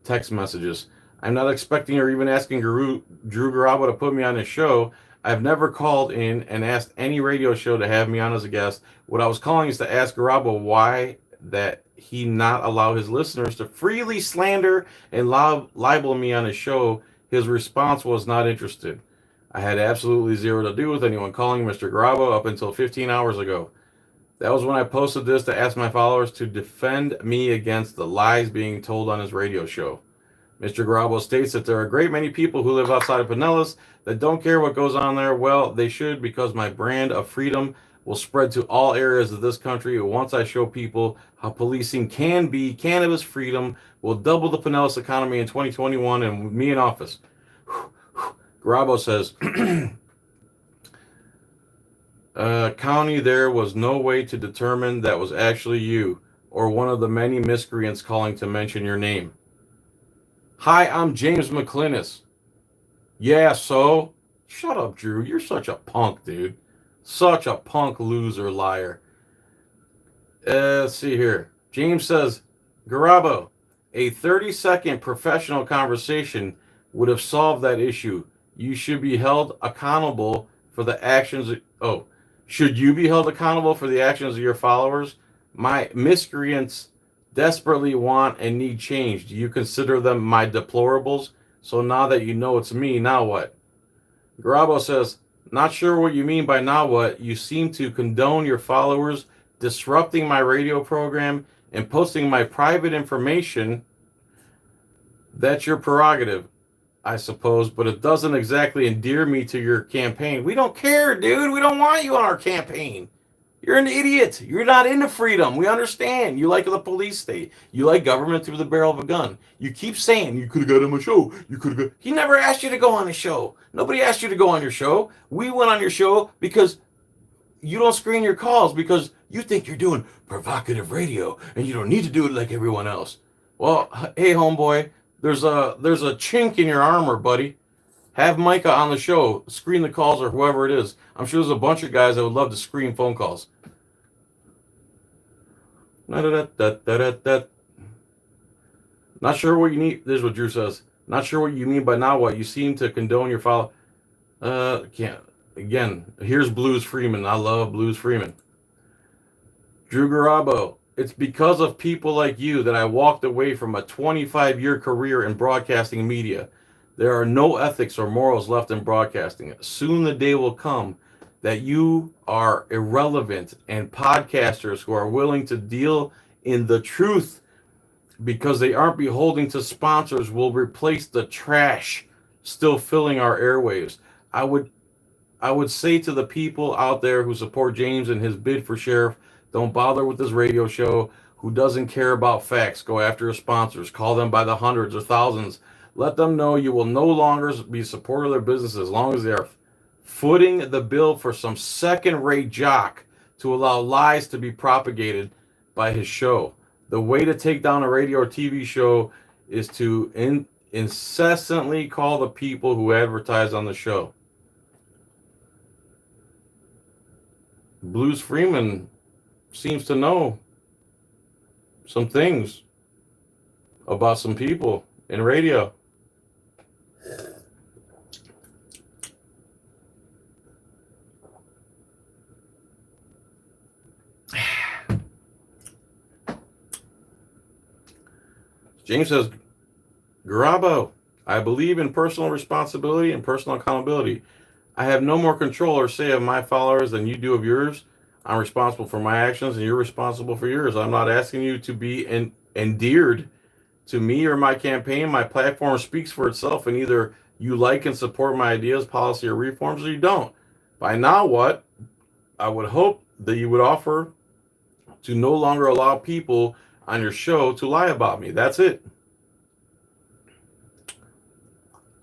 text messages. I'm not expecting or even asking Drew Garabo to put me on his show. I've never called in and asked any radio show to have me on as a guest. What I was calling is to ask Garabo why that he not allow his listeners to freely slander and libel me on his show. His response was not interested. I had absolutely zero to do with anyone calling Mr. Garabo up until 15 hours ago. That was when I posted this to ask my followers to defend me against the lies being told on his radio show. Mr. Garabo states that there are a great many people who live outside of Pinellas that don't care what goes on there. Well, they should, because my brand of freedom will spread to all areas of this country. Once I show people how policing can be, cannabis freedom will double the Pinellas economy in 2021 and with me in office. Garabo says, county, there was no way to determine that was actually you or one of the many miscreants calling to mention your name. Hi, I'm James McClinton. Yeah, so? Shut up, Drew. You're such a punk, dude. Such a punk loser liar. Let's see here. James says, Garabo, a 30-second professional conversation would have solved that issue. You should be held accountable for the actions. Should you be held accountable for the actions of your followers? My miscreants desperately want and need change. Do you consider them my deplorables? So now that you know it's me, now what? Garabo says, not sure what you mean by now what. You seem to condone your followers disrupting my radio program and posting my private information. That's your prerogative, I suppose, but it doesn't exactly endear me to your campaign. We don't care, dude. We don't want you on our campaign. You're an idiot. You're not into freedom. We understand. You like the police state. You like government through the barrel of a gun. You keep saying you could have got him a show. You could have got. He never asked you to go on a show. Nobody asked you to go on your show. We went on your show because you don't screen your calls because you think you're doing provocative radio and you don't need to do it like everyone else. Well, hey, homeboy, there's a chink in your armor, buddy. Have Micah on the show, screen the calls or whoever it is. I'm sure there's a bunch of guys that would love to screen phone calls. Not sure what you need. This is what Drew says. Not sure what you mean by now what. You seem to condone your follow. Can't. Again, here's Blues Freeman. I love Blues Freeman. Drew Garabo. It's because of people like you that I walked away from a 25-year career in broadcasting media. There are no ethics or morals left in broadcasting. Soon the day will come that you are irrelevant and podcasters who are willing to deal in the truth because they aren't beholden to sponsors will replace the trash still filling our airwaves. I would say to the people out there who support James in his bid for sheriff, don't bother with this radio show. Who doesn't care about facts? Go after your sponsors. Call them by the hundreds or thousands. Let them know you will no longer be supportive of their business as long as they are footing the bill for some second-rate jock to allow lies to be propagated by his show. The way to take down a radio or TV show is to incessantly call the people who advertise on the show. Blues Freeman seems to know some things about some people in radio. James says, Garabo, I believe in personal responsibility and personal accountability. I have no more control or say of my followers than you do of yours. I'm responsible for my actions and you're responsible for yours. I'm not asking you to be endeared to me or my campaign. My platform speaks for itself, and either you like and support my ideas, policy, or reforms, or you don't. By now what? I would hope that you would offer to no longer allow people on your show to lie about me. That's it.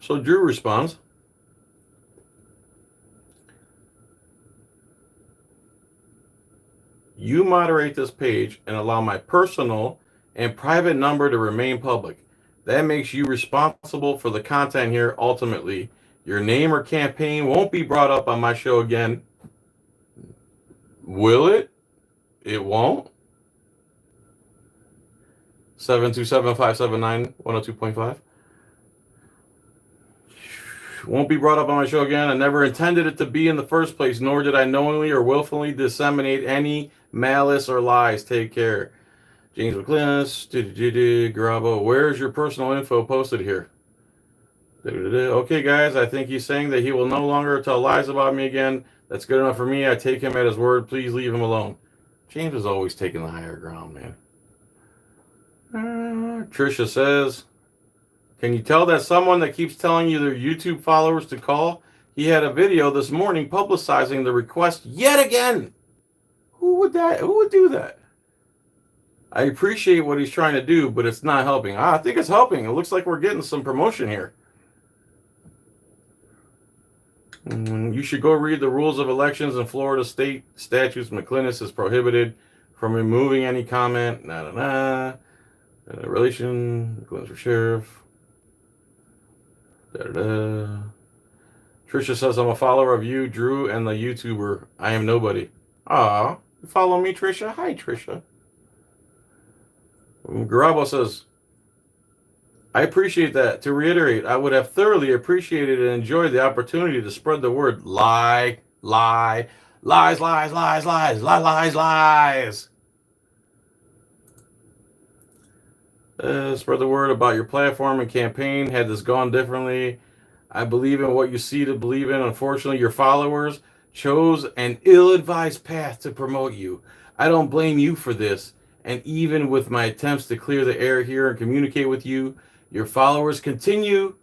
So Drew responds, you moderate this page and allow my personal and private number to remain public. That makes you responsible for the content here. Ultimately, your name or campaign won't be brought up on my show again. Will it? It won't. 727-579-102.5. Won't be brought up on my show again. I never intended it to be in the first place, nor did I knowingly or willfully disseminate any malice or lies. Take care. James McClinnis, Garabo, where's your personal info posted here? Okay, guys, I think he's saying that he will no longer tell lies about me again. That's good enough for me. I take him at his word. Please leave him alone. James is always taking the higher ground, man. Trisha says, can you tell that someone that keeps telling you their YouTube followers to call? He had a video this morning publicizing the request yet again. Who would do that? I appreciate what he's trying to do, but it's not helping. I think it's helping. It looks like we're getting some promotion here. You should go read the rules of elections in Florida state statutes. McClinnis is prohibited from removing any comment. Relation. McClinnis for sheriff. Trisha says, I'm a follower of you, Drew, and the YouTuber. I am nobody. Aw, you follow me, Trisha? Hi, Trisha. Garabo says, I appreciate that. To reiterate, I would have thoroughly appreciated and enjoyed the opportunity to spread the word lies. Spread the word about your platform and campaign. Had this gone differently, I believe in what you see to believe in. Unfortunately, your followers chose an ill-advised path to promote you. I don't blame you for this. And even with my attempts to clear the air here and communicate with you, your followers continue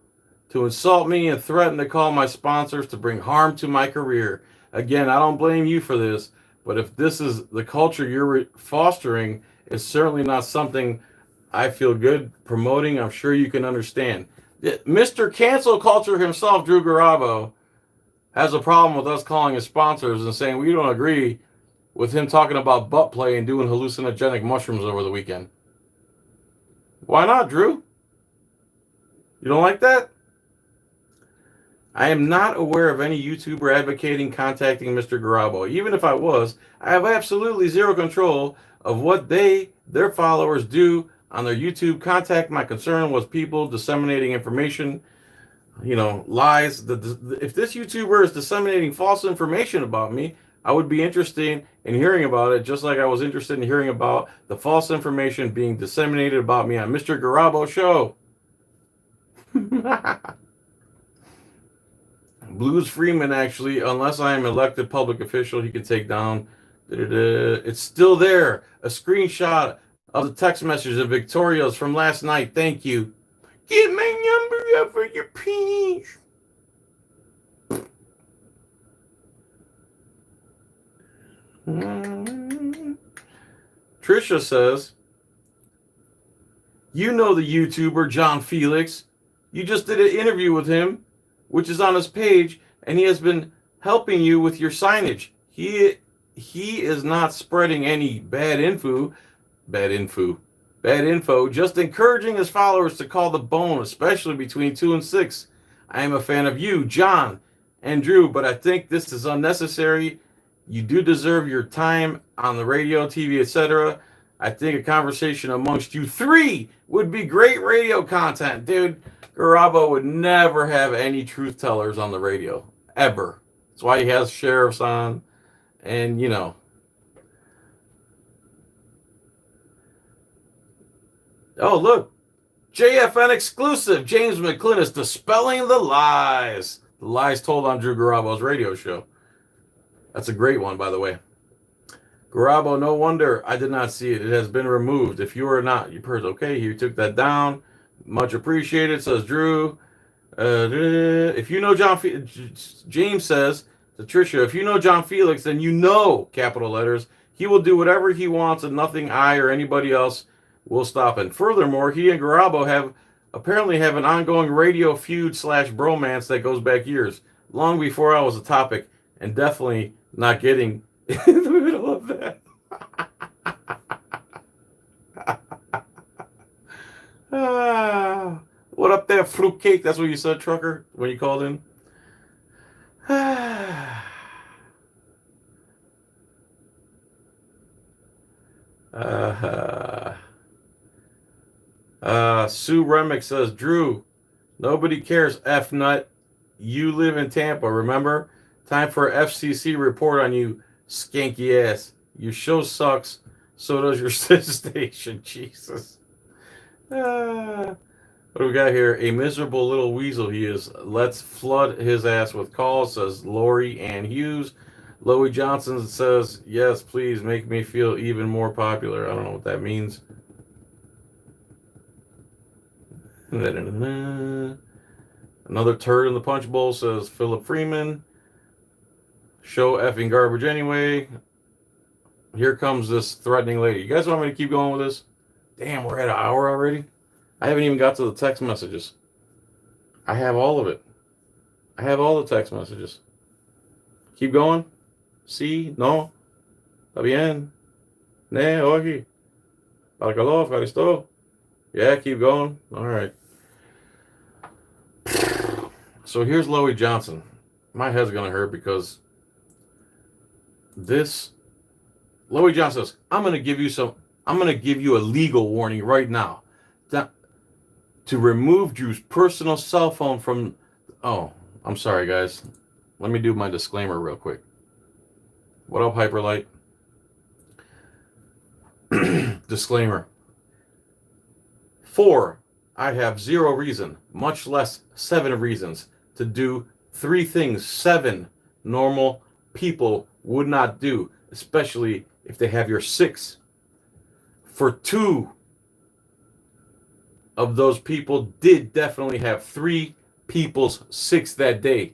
to insult me and threaten to call my sponsors to bring harm to my career. Again, I don't blame you for this, but if this is the culture you're fostering, it's certainly not something I feel good promoting. I'm sure you can understand. Mr. Cancel Culture himself, Drew Garabo, has a problem with us calling his sponsors and saying we don't agree with him talking about butt play and doing hallucinogenic mushrooms over the weekend. Why not, Drew? You don't like that? I am not aware of any YouTuber advocating contacting Mr. Garabo. Even if I was, I have absolutely zero control of what their followers do on their YouTube. Contact. My concern was people disseminating information, lies. If this YouTuber is disseminating false information about me, I would be interested in hearing about it, just like I was interested in hearing about the false information being disseminated about me on Mr. Garabo show. Blues Freeman, actually, unless I am elected public official, he can take down. It's still there. A screenshot of the text message of Victoria's from last night. Thank you. Get my number up for your peace. Trisha says, you know the YouTuber John Filax. You just did an interview with him, which is on his page, and he has been helping you with your signage. He is not spreading any bad info, just encouraging his followers to call the bone, especially between 2 and 6. I am a fan of you, John and Drew, but I think this is unnecessary. You do deserve your time on the radio, TV, etc. I think a conversation amongst you three would be great radio content, dude. Garabo would never have any truth tellers on the radio, ever. That's why he has sheriffs on, and Oh, look, JFN exclusive. James McClinnis dispelling the lies. The lies told on Drew Garabo's radio show. That's a great one, by the way. Garabo, no wonder I did not see it. It has been removed. If you are not, you heard, okay, he took that down. Much appreciated, says Drew. If you know James says to Tricia, if you know John Filax, then you know, capital letters, he will do whatever he wants and nothing I or anybody else will stop. And furthermore, he and Garabo apparently have an ongoing radio feud / bromance that goes back years, long before I was a topic, and definitely not getting in the middle of that. What up there, fruitcake? That's what you said, trucker, when you called in. Sue Remick says, Drew, nobody cares, F nut. You live in Tampa, remember? Time for an FCC report on you, skanky ass. Your show sucks. So does your station. Jesus. What do we got here? A miserable little weasel he is. Let's flood his ass with calls, says Lori Ann Hughes. Loey Johnson says, yes, please make me feel even more popular. I don't know what that means. Another turd in the punch bowl, says Philip Freeman. Show effing garbage anyway. Here comes this threatening lady. You guys want me to keep going with this? Damn, we're at an hour already. I haven't even got to the text messages. I have all of it. I have all the text messages. Keep going. Sí, no. Está bien. Ne, oye. Parcalo, Faristo. Yeah, keep going. All right. So here's Loey Johnson. My head's going to hurt because Loey Johnson says, I'm going to give you a legal warning right now. To remove Drew's personal cell phone from... Oh, I'm sorry, guys. Let me do my disclaimer real quick. What up, Hyperlight? Disclaimer. 4, I have 0 reason, much less 7 reasons to do 3 things 7 normal people would not do, especially if they have your 6. For 2 of those people did definitely have 3 people's 6 that day.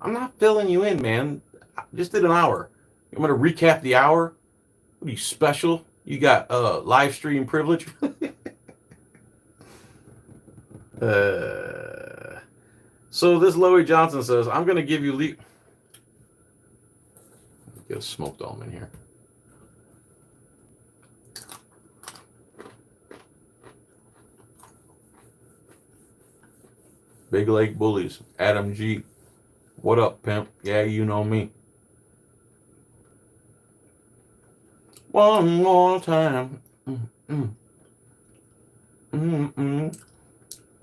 I'm not filling you in, man. I just did an hour. I'm going to recap the hour. What are you, special? You got live stream privilege? So this Loey Johnson says, I'm going to give you... Get a smoked almond here. Big Lake Bullies. Adam G. What up, pimp? Yeah, you know me. One more time.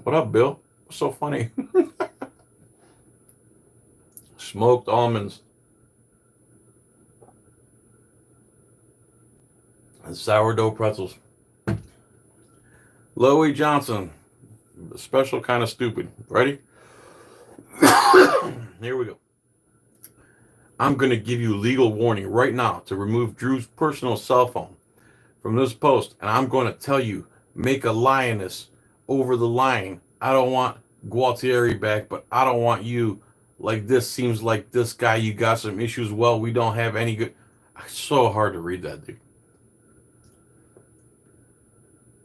What up, Bill? What's so funny? Smoked almonds. And sourdough pretzels. Loey Johnson. Special kind of stupid. Ready? Here we go. I'm going to give you legal warning right now to remove Drew's personal cell phone from this post. And I'm going to tell you, make a lioness over the line. I don't want Gualtieri back, but I don't want you. Like, this seems like this guy, you got some issues. Well, we don't have any good. It's so hard to read that, dude.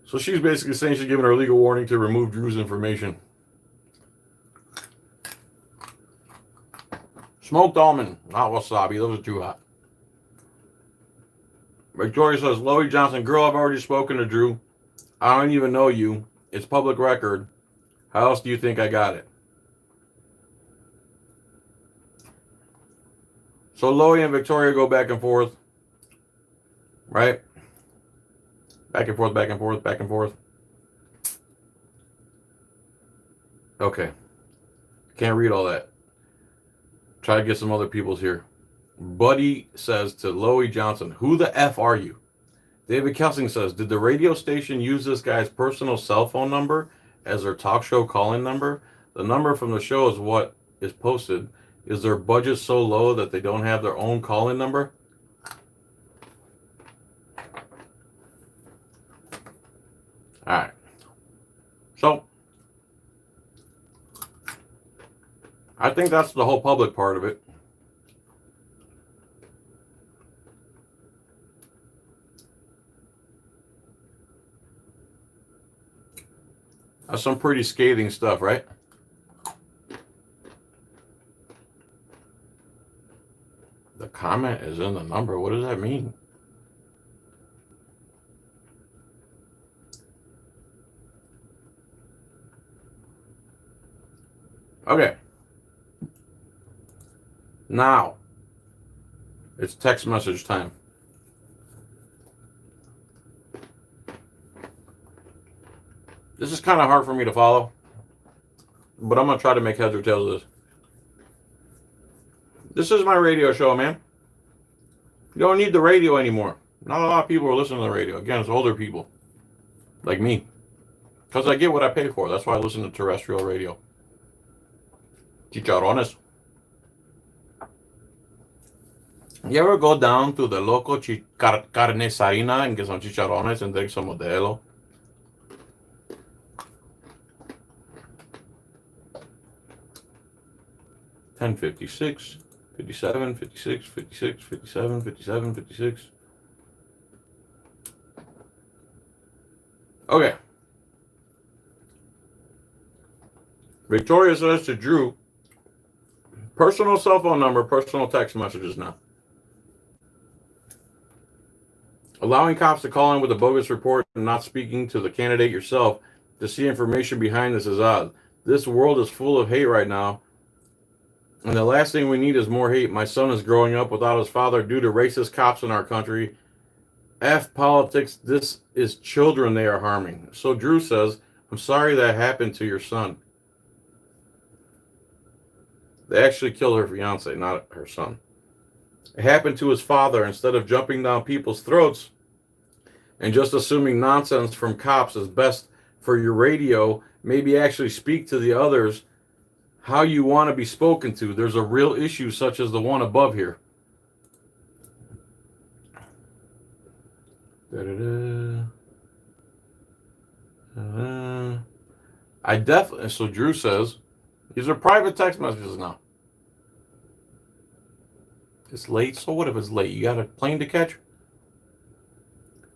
So she's basically saying she's giving her legal warning to remove Drew's information. Smoked almond, not wasabi. Those are too hot. Victoria says, Loey Johnson, girl, I've already spoken to Drew. I don't even know you. It's public record. How else do you think I got it? So Loey and Victoria go back and forth. Right? Back and forth, back and forth, back and forth. Okay. Can't read all that. Try to get some other people's here. Buddy says to Loey Johnson, who the F are you? David Kelsing says, did the radio station use this guy's personal cell phone number as their talk show call-in number? The number from the show is what is posted. Is their budget so low that they don't have their own call-in number? All right. So, I think that's the whole public part of it. That's some pretty scathing stuff, right? The comment is in the number. What does that mean? Okay. Now, it's text message time. This is kind of hard for me to follow, but I'm going to try to make heads or tails of this. This is my radio show, man. You don't need the radio anymore. Not a lot of people are listening to the radio. Again, it's older people like me. Because I get what I pay for. That's why I listen to terrestrial radio. Chicharrones. You ever go down to the local carnesarina and get some chicharrones and drink some Modelo? $10, 56, 57, 56, 56, 57, 57, 56. Okay. Victoria says to Drew, personal cell phone number, personal text messages now. Allowing cops to call in with a bogus report and not speaking to the candidate yourself to see information behind this is odd. This world is full of hate right now. And the last thing we need is more hate. My son is growing up without his father due to racist cops in our country. F politics. This is children they are harming. So Drew says, I'm sorry that happened to your son. They actually killed her fiance, not her son. It happened to his father. Instead of jumping down people's throats and just assuming nonsense from cops is best for your radio, maybe actually speak to the others how you want to be spoken to. There's a real issue such as the one above here. I definitely, so Drew says, these are private text messages now. It's late, so what if it's late? You got a plane to catch?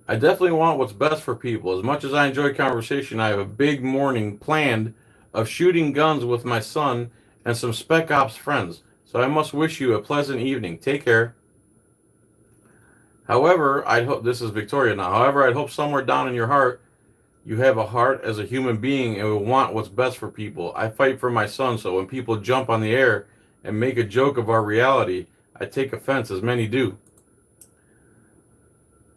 I definitely want what's best for people. As much as I enjoy conversation, I have a big morning planned of shooting guns with my son and some Spec Ops friends. So I must wish you a pleasant evening. Take care. However, I'd hope, this is Victoria now. However, I'd hope somewhere down in your heart, you have a heart as a human being and will want what's best for people. I fight for my son, so when people jump on the air and make a joke of our reality, I take offense, as many do.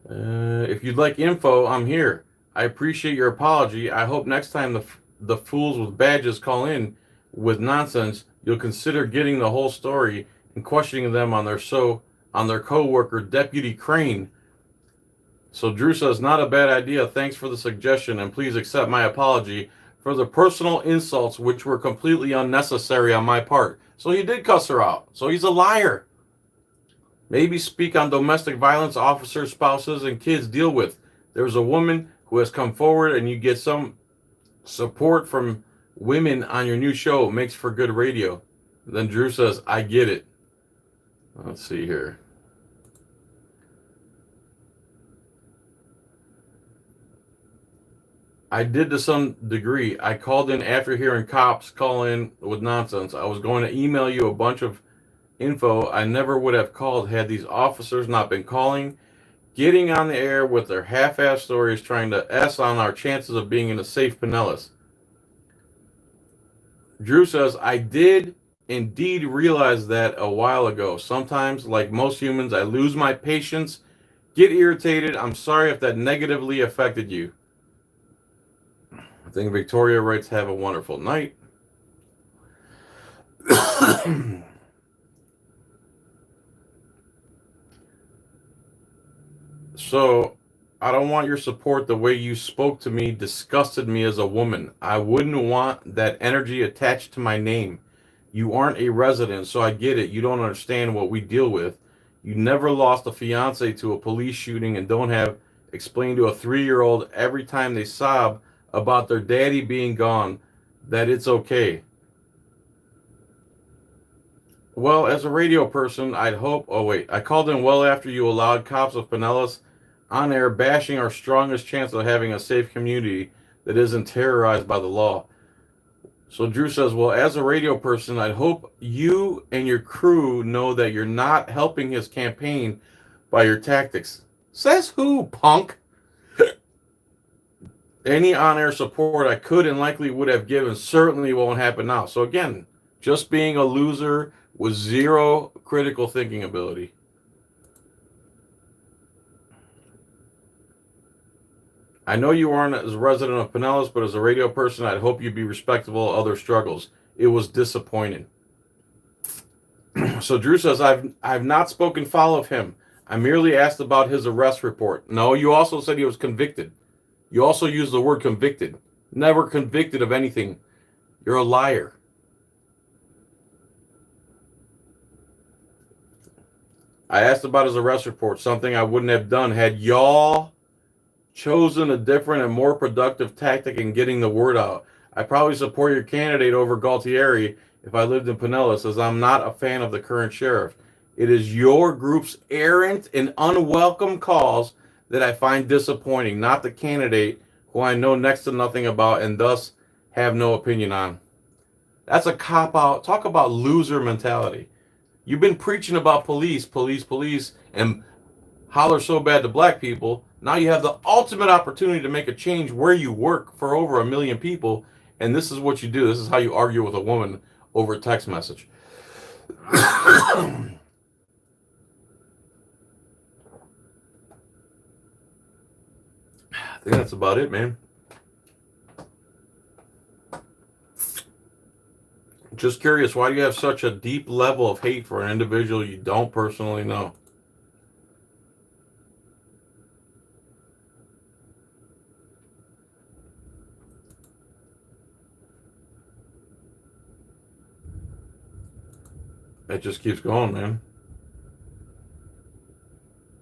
If you'd like info, I'm here. I appreciate your apology. I hope next time the fools with badges call in with nonsense, you'll consider getting the whole story and questioning them on their co-worker, Deputy Crane. So Drew says, not a bad idea. Thanks for the suggestion, and please accept my apology for the personal insults which were completely unnecessary on my part. So he did cuss her out. So he's a liar. Maybe speak on domestic violence officers, spouses, and kids deal with. There's a woman who has come forward, and you get some support from women on your new show. It makes for good radio. Then Drew says, I get it. Let's see here. I did to some degree. I called in after hearing cops call in with nonsense. I was going to email you a bunch of info. I never would have called had these officers not been calling, getting on the air with their half-assed stories, trying to S on our chances of being in a safe Pinellas. Drew says, I did indeed realize that a while ago. Sometimes, like most humans, I lose my patience, get irritated. I'm sorry if that negatively affected you. I think Victoria writes, have a wonderful night. So, I don't want your support. The way you spoke to me disgusted me as a woman. I wouldn't want that energy attached to my name. You aren't a resident, so I get it. You don't understand what we deal with. You never lost a fiance to a police shooting and don't have explained to a 3-year-old every time they sob about their daddy being gone that it's okay. Well, as a radio person, I'd hope... Oh, wait. I called in well after you allowed cops of Pinellas on air bashing our strongest chance of having a safe community that isn't terrorized by the law. So Drew says, well, as a radio person, I'd hope you and your crew know that you're not helping his campaign by your tactics. Says who, punk? Any on-air support I could and likely would have given certainly won't happen now. So again, just being a loser with zero critical thinking ability. I know you aren't as a resident of Pinellas, but as a radio person, I'd hope you'd be respectable of other struggles. It was disappointing. So Drew says, I've not spoken foul of him. I merely asked about his arrest report. No, you also said he was convicted. You also used the word convicted. Never convicted of anything. You're a liar. I asked about his arrest report, something I wouldn't have done had y'all chosen a different and more productive tactic in getting the word out. I probably support your candidate over Galtieri if I lived in Pinellas, as I'm not a fan of the current sheriff. It is your group's errant and unwelcome calls that I find disappointing, not the candidate who I know next to nothing about and thus have no opinion on. That's a cop-out. Talk about loser mentality. You've been preaching about police, and holler so bad to black people. Now you have the ultimate opportunity to make a change where you work for over 1 million people, and this is what you do. This is how you argue with a woman over a text message. I think that's about it, man. Just curious, why do you have such a deep level of hate for an individual you don't personally know? It just keeps going, man.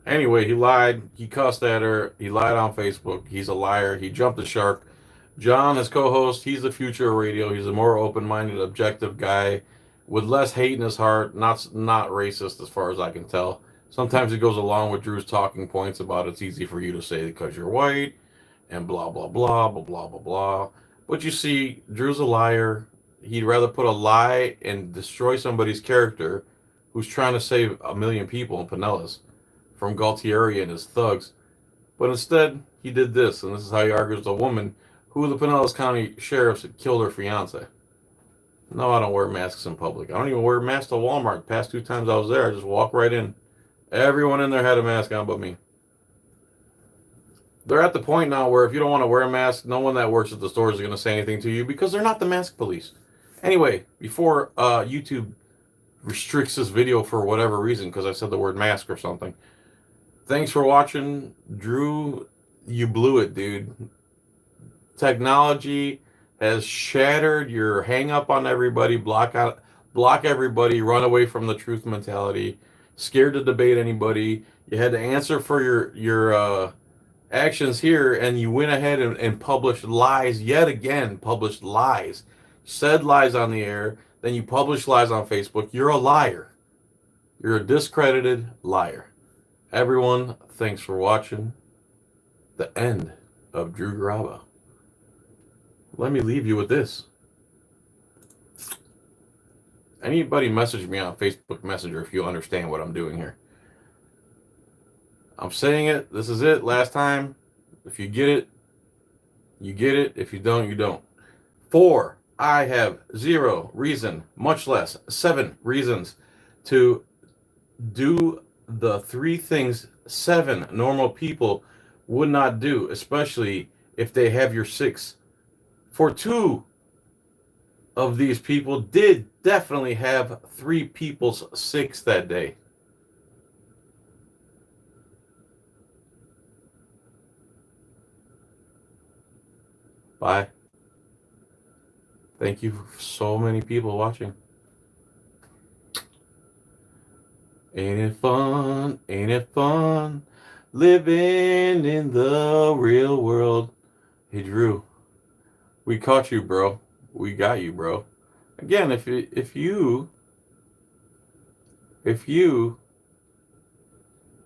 Anyway, he lied. He cussed at her. He lied on Facebook. He's a liar. He jumped the shark. John, his co-host, he's the future of radio. He's a more open-minded, objective guy with less hate in his heart. Not racist, as far as I can tell. Sometimes he goes along with Drew's talking points about it's easy for you to say because you're white and blah blah blah blah blah blah blah. But you see, Drew's a liar. He'd rather put a lie and destroy somebody's character who's trying to save a million people in Pinellas from Galtieri and his thugs. But instead, he did this, and this is how he argues with a woman who the Pinellas County sheriffs had killed her fiance. No, I don't wear masks in public. I don't even wear masks to Walmart. The past 2 times I was there, I just walk right in. Everyone in there had a mask on but me. They're at the point now where if you don't want to wear a mask, no one that works at the stores is going to say anything to you because they're not the mask police. Anyway, before YouTube restricts this video for whatever reason, because I said the word mask or something, thanks for watching. Drew, you blew it, dude. Technology has shattered your hang up on everybody, block everybody, run away from the truth mentality, scared to debate anybody. You had to answer for your actions here, and you went ahead and published lies yet again. Published lies, said lies on the air, then you publish lies on Facebook. You're a liar. You're a discredited liar. Everyone, thanks for watching. The end of Drew Garabo. Let me leave you with this. Anybody message me on Facebook Messenger if you understand what I'm doing here. I'm saying it. This is it. Last time. If you get it, you get it. If you don't, you don't. 4. I have 0 reason, much less 7 reasons to do the 3 things 7 normal people would not do, especially if they have your 6. For 2 of these people did definitely have 3 people's 6 that day. Bye. Thank you for so many people watching. Ain't it fun? Ain't it fun? Living in the real world. Hey, Drew. We caught you, bro. We got you, bro. Again, if you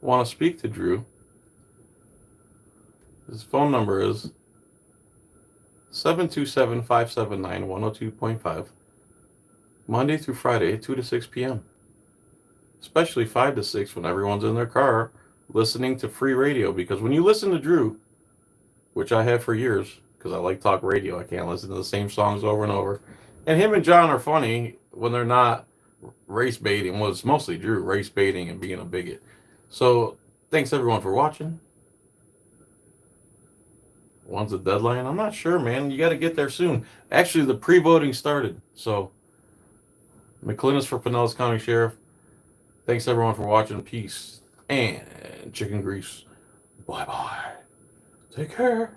want to speak to Drew, his phone number is 727-579-102.5. Monday through Friday, 2 to 6 p.m. Especially 5 to 6 when everyone's in their car listening to free radio. Because when you listen to Drew, which I have for years, because I like talk radio, I can't listen to the same songs over and over. And him and John are funny when they're not race baiting. Well, it's mostly Drew, race baiting and being a bigot. So thanks everyone for watching. When's the deadline? I'm not sure, man. You got to get there soon. Actually, the pre-voting started. So McClinnis for Pinellas County Sheriff. Thanks everyone for watching. Peace and chicken grease. Bye-bye. Take care.